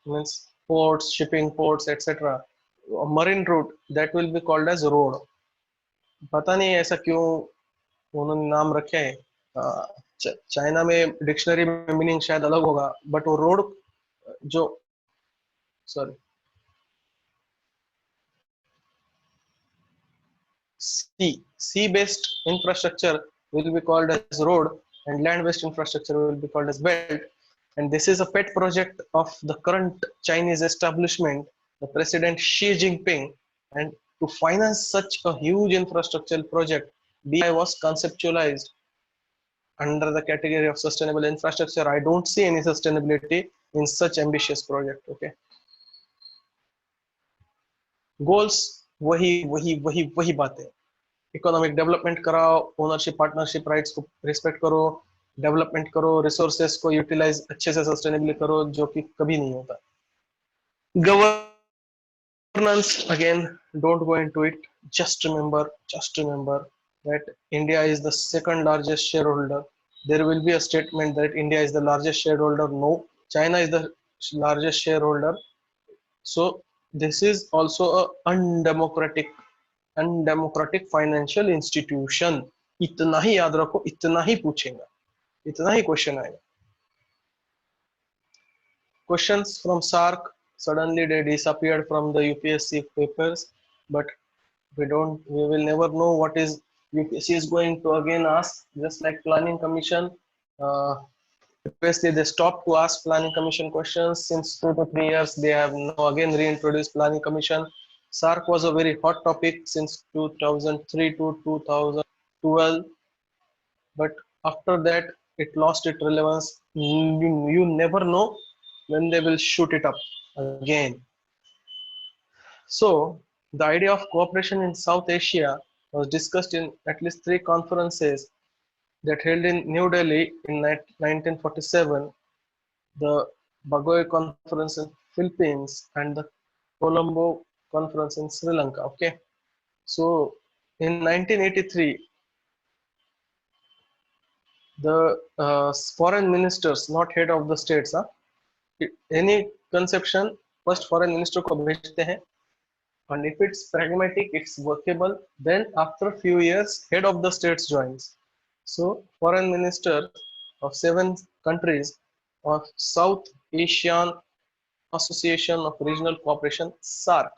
means ports, shipping ports, etc., marine route, that will be called as road. पता नहीं ऐसा क्यों उन्होंने नाम रखे हैं। China में dictionary में मीनिंग शायद अलग होगा, बट वो रोड जो, sorry, sea based infrastructure will be called as road, and land based infrastructure will be called as belt. And this is a pet project of the current Chinese establishment, the President Xi Jinping. And to finance such a huge infrastructural project, BI was conceptualized under the category of sustainable infrastructure. I don't see any sustainability in such ambitious project. Okay, goals वही वही वही वही बातें, economic development कराओ, ownership partnership rights को respect करो, development करो, resources को यूटिलाइज अच्छे से सस्टेनेबली करो, जो कि कभी नहीं होता। Governance, again don't go into it, just remember that India is the second largest shareholder. There will be a statement that India is the largest shareholder. No, China is the largest shareholder. So this is also a undemocratic financial institution. इतना ही याद रखो, इतना ही पूछेगा, इतना ही question आएगा। Questions from SARC, suddenly they disappeared from the UPSC papers, but we will never know what is UPSC is going to again ask. Just like planning commission, previously they stopped to ask planning commission questions. Since 2 to 3 years they have now again reintroduced planning commission. SARC was a very hot topic since 2003 to 2012, but after that it lost its relevance. You never know when they will shoot it up again. So the idea of cooperation in South Asia was discussed in at least 3 conferences that held in New Delhi in 1947, the Bagoy Conference in Philippines, and the Colombo Conference in Sri Lanka. Okay, so in 1983, the foreign ministers, not head of the states, any conception, first foreign minister को भेजते हैं, and if it's pragmatic, it's workable, then after a few years head of the states joins. So foreign minister of 7 countries of South Asian Association of Regional Cooperation, SARC.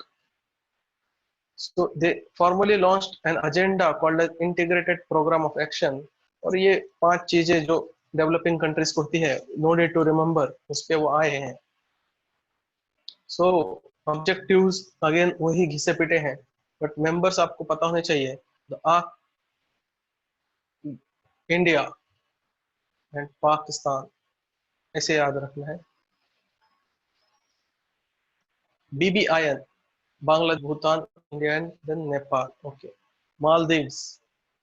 So they formally launched an agenda called as Integrated Program of Action, और ये 5 चीजें जो developing countries को होती है, no need to remember, उस पे वो आए हैं। सो ऑब्जेक्टिव्स अगेन वही घिसे पिटे हैं, बट मेंबर्स आपको पता होने चाहिए। इंडिया एंड पाकिस्तान, ऐसे याद रखना है। BBIN, Bangladesh, Bhutan, India and then Nepal. Okay, Maldives,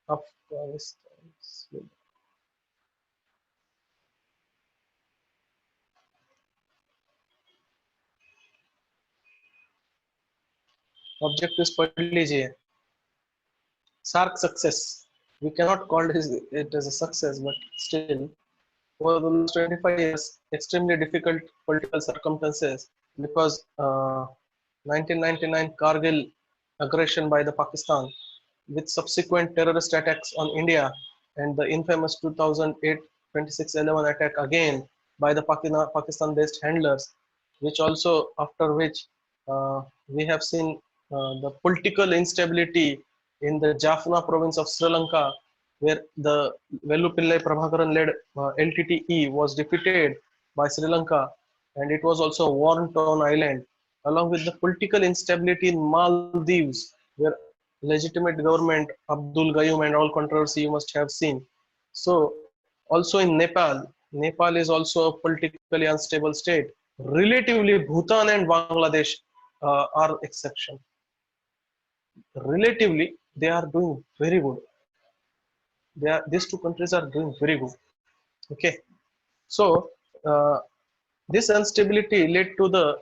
Afghanistan. Objectives पढ़ लीजिए। SARC success, we cannot call it as a success, but still over the last 25 years, extremely difficult political circumstances, because 1999 Kargil aggression by the Pakistan, with subsequent terrorist attacks on India, and the infamous 2008 26/11 attack again by the Pakistan-based handlers, which also after which we have seen the political instability in the Jaffna province of Sri Lanka, where the Vellupillai Prabhakaran led LTTE was defeated by Sri Lanka, and it was also a war-torn island, along with the political instability in Maldives, where legitimate government, Abdul Gayoom and all controversy you must have seen. So also in Nepal is also a politically unstable state. Relatively, Bhutan and Bangladesh are exception. relatively they are doing very good. These two countries are doing very good. Okay, so this instability led to the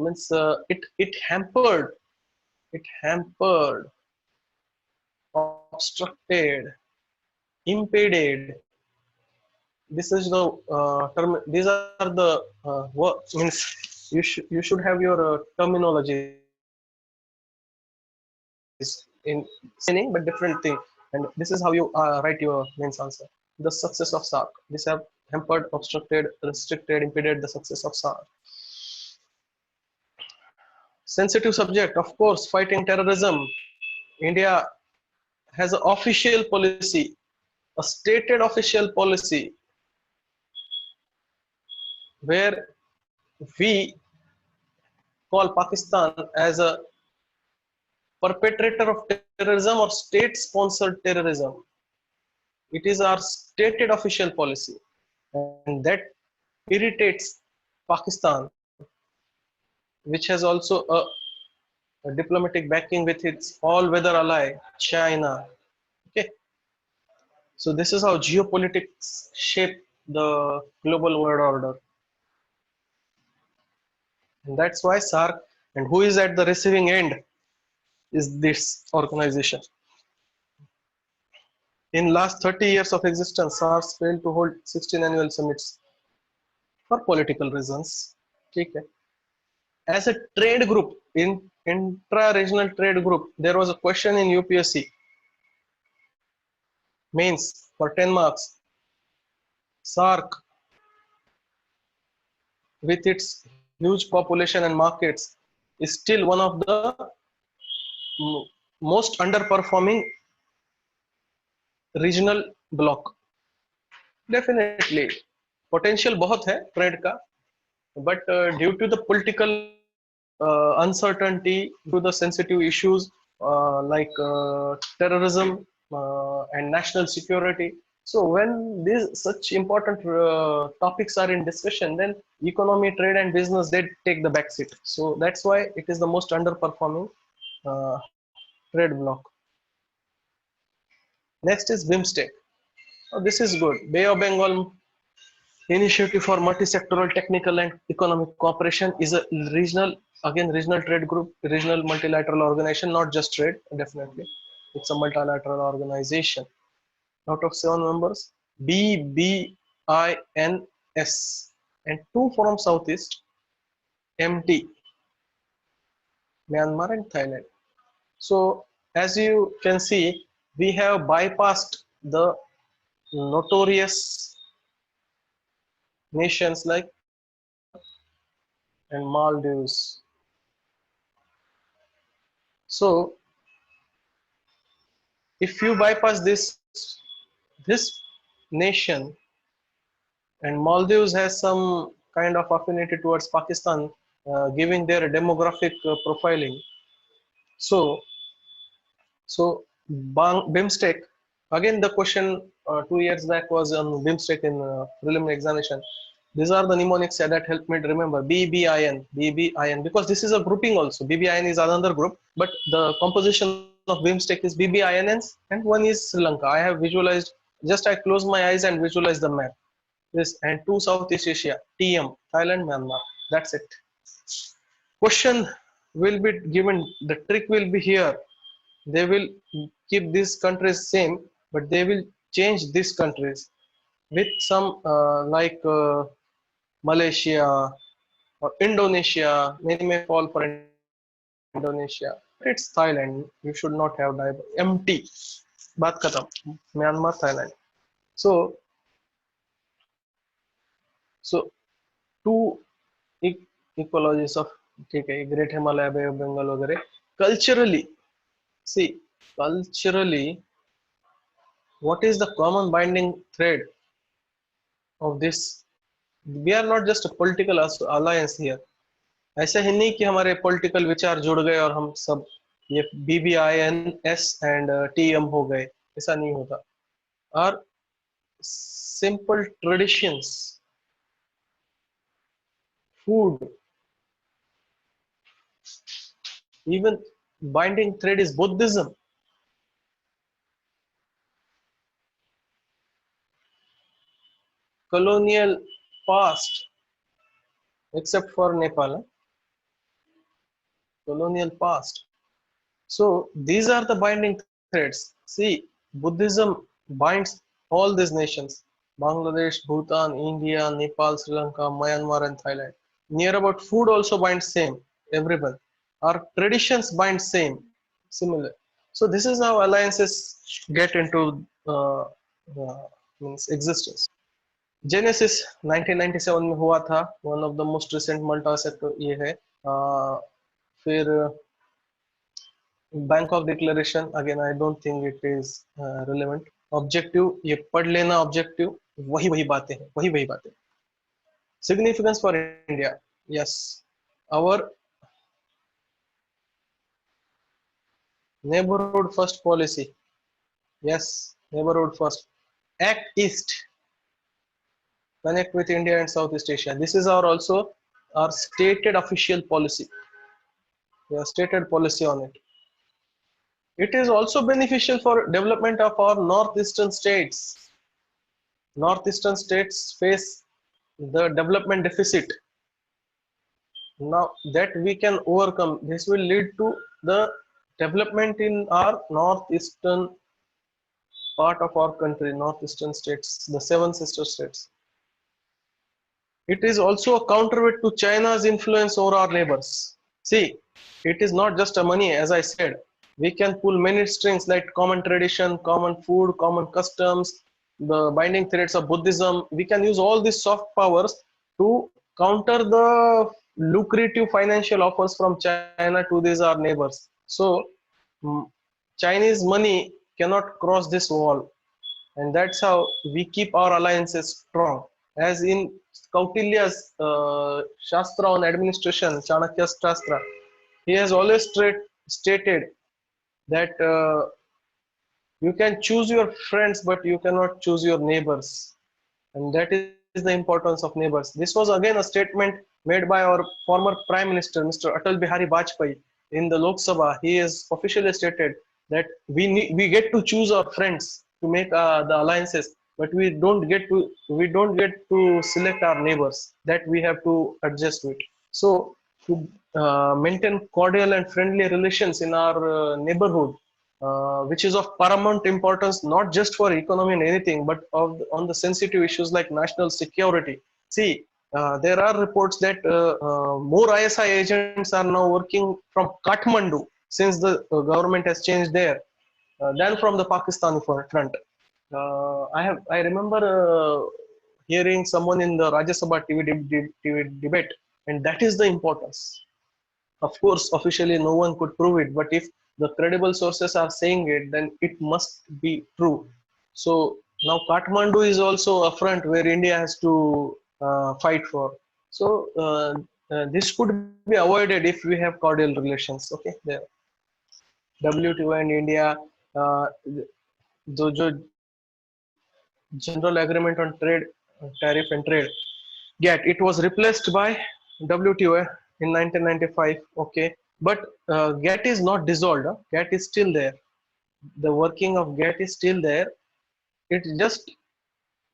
means it hampered, obstructed, impeded. This is the term. These are the means you should have your terminologies in meaning, but different thing. And this is how you write your mains answer. The success of SARC. These have hampered, obstructed, restricted, impeded the success of SARC. Sensitive subject, of course, fighting terrorism. India has an official policy, a stated official policy, where we call Pakistan as a perpetrator of terrorism or state sponsored terrorism. It is our stated official policy, and that irritates Pakistan, which has also a diplomatic backing with its all weather ally, China. Okay, so this is how geopolitics shape the global world order. And that's why SARC, and who is at the receiving end, is this organization. In last 30 years of existence, SARC failed to hold 16 annual summits for political reasons. Okay. As a trade group, in intra-regional trade group, there was a question in UPSC mains for 10 marks. SARC, with its huge population and markets, is still one of the most underperforming regional bloc. Definitely, potential बहुत है trade का, but due to the political uncertainty, to the sensitive issues like terrorism and national security. So when these such important topics are in discussion, then economy, trade, and business, they take the back seat. So that's why it is the most underperforming uh, trade bloc. Next is BIMSTEC. Oh, this is good. Bay of Bengal Initiative for Multi-Sectoral Technical and Economic Cooperation is a regional, again, regional trade group, regional multilateral organization, not just trade, definitely. It's a multilateral organization. Out of 7 members, BBINS, and 2 from Southeast, MT, Myanmar and Thailand. So, as you can see, we have bypassed the notorious nations like and Maldives. So if you bypass this nation, and Maldives has some kind of affinity towards Pakistan, giving their demographic profiling. So BIMSTEC, again the question 2 years back was on BIMSTEC in preliminary examination. These are the mnemonics that help me to remember BBIN, because this is a grouping also. BBIN is another group, but the composition of BIMSTEC is BBINNs and one is Sri Lanka. I have visualized, just I close my eyes and visualize the map. This and 2 Southeast Asia, TM, Thailand, Myanmar. That's it. Question will be given. The trick will be here. They will keep these countries same, but they will change these countries with some like Malaysia or Indonesia. Many may fall for Indonesia. It's Thailand. You should not have MT. Baat khatam. Myanmar, Thailand. So two ecologies of Great Himalaya, Bay of Bengal वगैरह. Culturally, see, culturally, what is the common binding thread of this? We are not just a political alliance here. ऐसा ही नहीं कि हमारे political विचार जुड़ गए और हम सब ये BBINS एंड TM हो गए, ऐसा नहीं होता. Our simple traditions, food, even binding thread is Buddhism. Colonial past, except for Nepal, colonial past. So these are the binding threads. See, Buddhism binds all these nations: Bangladesh, Bhutan, India, Nepal, Sri Lanka, Myanmar, and Thailand. Near about food also binds same, everyone. Our traditions bind same, similar. So this is how alliances get into means existence. Genesis 1997 में हुआ था, one of the most recent मल्टा sector ये है। फिर bank of declaration, again I don't think it is relevant. Objective ये पढ़ लेना, objective वही वही बातें हैं, वही वही बातें। Significance for India, yes, our neighbourhood first policy, yes, neighbourhood first, act east, connect with India and Southeast Asia. This is our also our stated official policy. We have stated policy on it. It is also beneficial for development of our northeastern states. Northeastern states face the development deficit. Now that we can overcome, this will lead to the development in our northeastern part of our country, northeastern states, the seven sister states. It is also a counterweight to China's influence over our neighbors. See, it is not just a money, as I said. We can pull many strings like common tradition, common food, common customs, the binding threads of Buddhism. We can use all these soft powers to counter the lucrative financial offers from China to these our neighbors. So, Chinese money cannot cross this wall, and that's how we keep our alliances strong. As in Kautilya's Shastra on administration, Chanakya's Shastra, he has always stated that you can choose your friends, but you cannot choose your neighbors. And that is the importance of neighbors. This was again a statement made by our former Prime Minister, Mr. Atal Bihari Vajpayee, in the Lok Sabha. He has officially stated that we get to choose our friends to make the alliances, but we don't get to select our neighbors that we have to adjust with. So to maintain cordial and friendly relations in our neighborhood, which is of paramount importance not just for economy and anything, but on the sensitive issues like national security. See, there are reports that more ISI agents are now working from Kathmandu since the government has changed there than from the Pakistani front. I remember hearing someone in the Rajya Sabha TV debate, and that is the importance. Of course, officially no one could prove it, but if the credible sources are saying it, then it must be true. So now Kathmandu is also a front where India has to fight for. So this could be avoided if we have cordial relations. Okay, there. WTO and India, जो General Agreement on Trade, Tariff and Trade, GATT, it was replaced by WTO in 1995. Okay, but GATT is not dissolved. GATT is still there. The working of GATT is still there. It just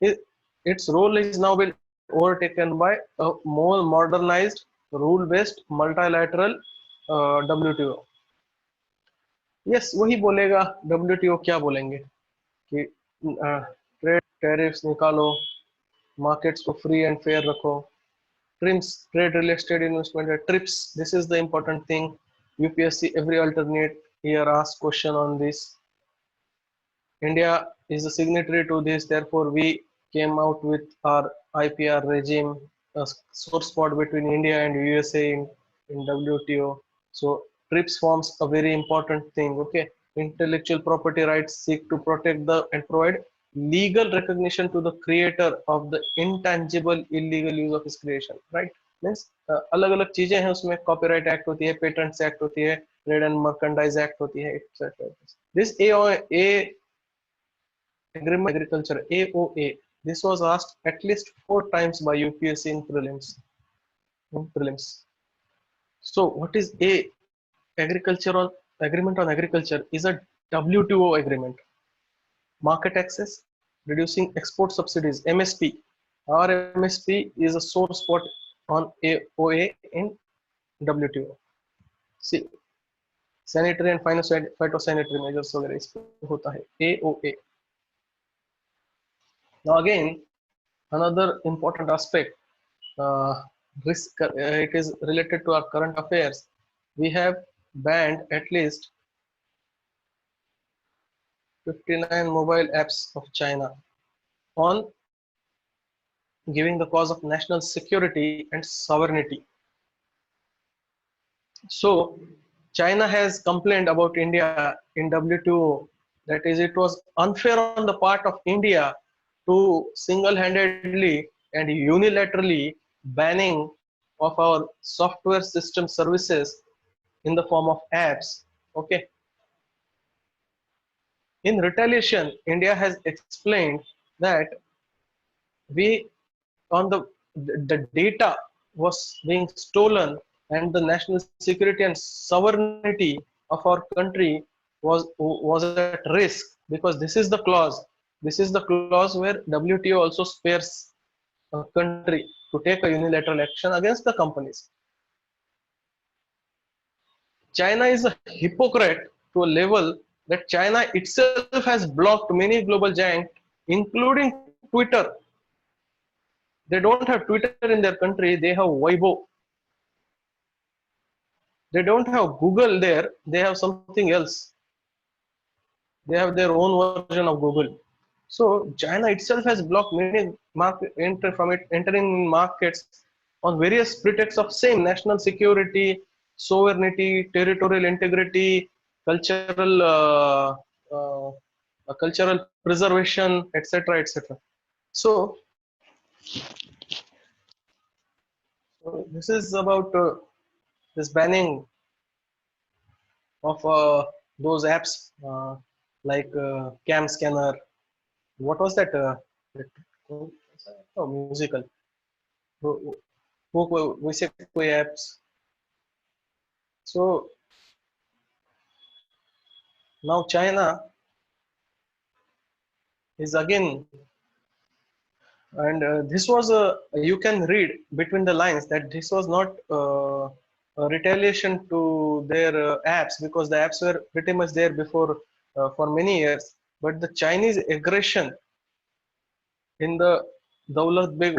its role is now been overtaken by a more modernized, rule-based, multilateral WTO. Yes, वही बोलेगा। WTO क्या बोलेंगे कि trade tariffs निकालो, markets को free and fair रखो, TRIMS, trade related investment, TRIPS, this is the important thing. UPSC every alternate year asks question on this. India is a signatory to this, therefore we came out with our IPR regime, a source spot between India and USA in WTO. So TRIPS forms a very important thing. Okay, intellectual property rights seek to protect the and provide legal recognition to the creator of the intangible illegal use of his creation, right? Means अलग अलग चीजें हैं उसमें, copyright act होती है, patents act होती है, trade and merchandise act होती है, etcetera. This A agreement agriculture AOA, this was asked at least 4 times by UPSC in prelims. So what is A agricultural agreement on agriculture is a WTO agreement. Market access, reducing export subsidies, MSP. Our MSP is a sore spot on AOA in WTO. See, sanitary and phytosanitary measures वगैरह इस पे होता है AOA. Now again, another important aspect, risk, it is related to our current affairs. We have banned at least 59 mobile apps of China on giving the cause of national security and sovereignty. So China has complained about India in WTO, that is, it was unfair on the part of India to single-handedly and unilaterally banning of our software system services in the form of apps. Okay. In retaliation, India has explained that we on the data was being stolen and the national security and sovereignty of our country was at risk, because this is the clause where WTO also spares a country to take a unilateral action against the companies. China is a hypocrite to a level that China itself has blocked many global giants, including Twitter. They don't have Twitter in their country, they have Weibo. They don't have Google there, they have something else. They have their own version of Google. So China itself has blocked many entering markets on various pretexts of same national security, sovereignty, territorial integrity, uh, cultural preservation, etc., etc. So, so this is about this banning of those apps like Cam Scanner. What was that? Oh, musical. We say apps. So now China is again, and this was a, you can read between the lines that this was not a retaliation to their apps, because the apps were pretty much there before for many years, but the Chinese aggression in the Daulat Beg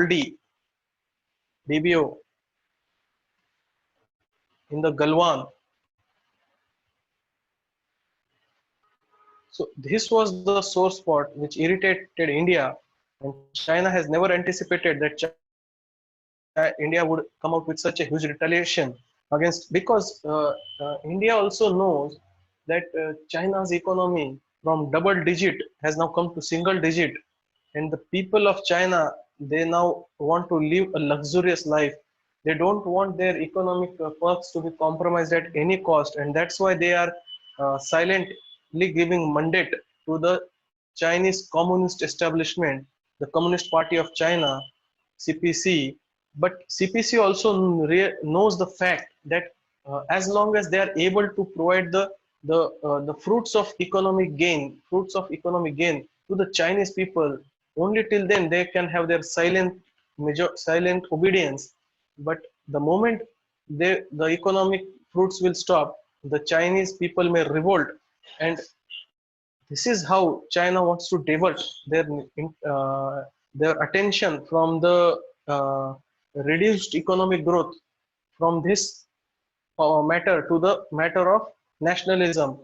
DBO, in the Galwan. So this was the sore spot which irritated India, and China has never anticipated that India would come out with such a huge retaliation against, because India also knows that China's economy from double digit has now come to single digit, and the people of China, they now want to live a luxurious life. They don't want their economic perks to be compromised at any cost, and that's why they are silently giving mandate to the Chinese communist establishment, the Communist Party of China, CPC. But CPC also knows the fact that as long as they are able to provide the fruits of economic gain to the Chinese people, only till then they can have their silent obedience. But the moment the economic fruits will stop, the Chinese people may revolt, and this is how China wants to divert their attention from the reduced economic growth from this matter to the matter of nationalism,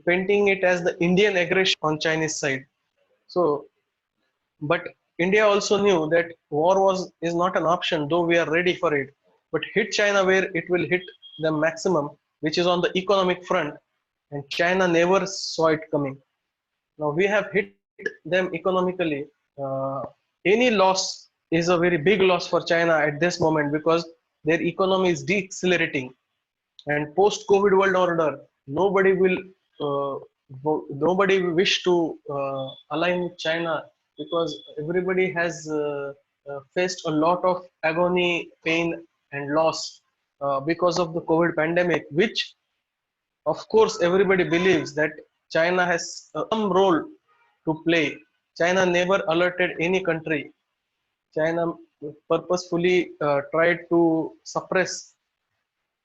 painting it as the Indian aggression on Chinese side. So, but India also knew that war is not an option, though we are ready for it. But hit China where it will hit the maximum, which is on the economic front, and China never saw it coming. Now we have hit them economically. Any loss is a very big loss for China at this moment, because their economy is decelerating. And post-COVID world order, uh, nobody wish to align with China, because everybody has faced a lot of agony, pain, and loss because of the COVID pandemic, which Of course, everybody believes that China has some role to play. China never alerted any country. China purposefully tried to suppress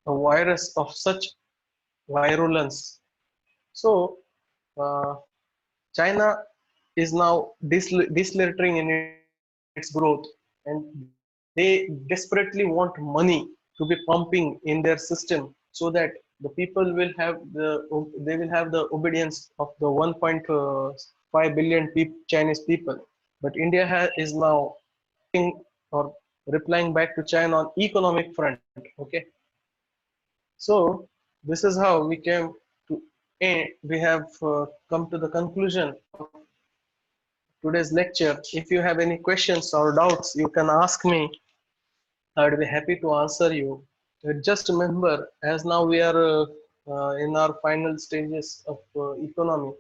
a virus of such virulence. So, uh, China is now decelerating in its growth, and they desperately want money to be pumping in their system so that the people will have the obedience of the 1.5 billion Chinese people. But India is now or replying back to China on economic front. Okay, so this is how we came to we have come to the conclusion of today's lecture. If you have any questions or doubts, you can ask me. I'd be happy to answer you. Just remember, as now we are in our final stages of economy,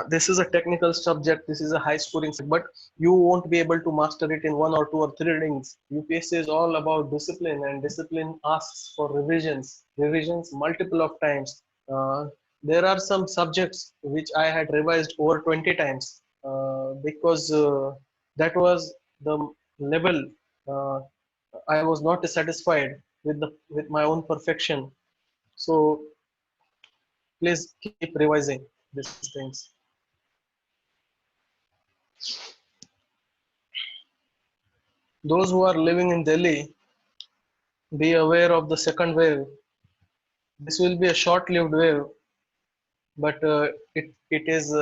this is a technical subject, this is a high scoring subject, but you won't be able to master it in 1 or 2 or 3 readings. UPSC is all about discipline, and discipline asks for revisions multiple of times. There are some subjects which I had revised over 20 times because that was the level. uh, I was not satisfied with my own perfection. So please keep revising these things. Those who are living in Delhi, be aware of the second wave. This will be a short-lived wave, but it is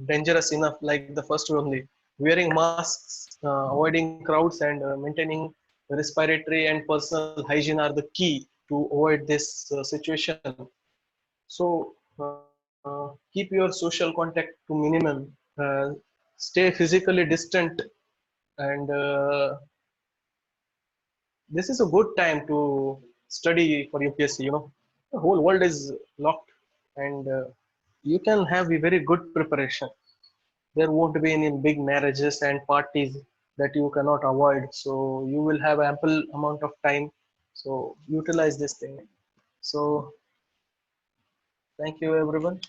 dangerous enough like the first wave only. Wearing masks, avoiding crowds, and maintaining respiratory and personal hygiene are the key to avoid this situation. So keep your social contact to minimum. Stay physically distant, and this is a good time to study for UPSC. The whole world is locked, and you can have a very good preparation. There won't be any big marriages and parties that you cannot avoid. So you will have ample amount of time. So utilize this thing. So thank you, everyone.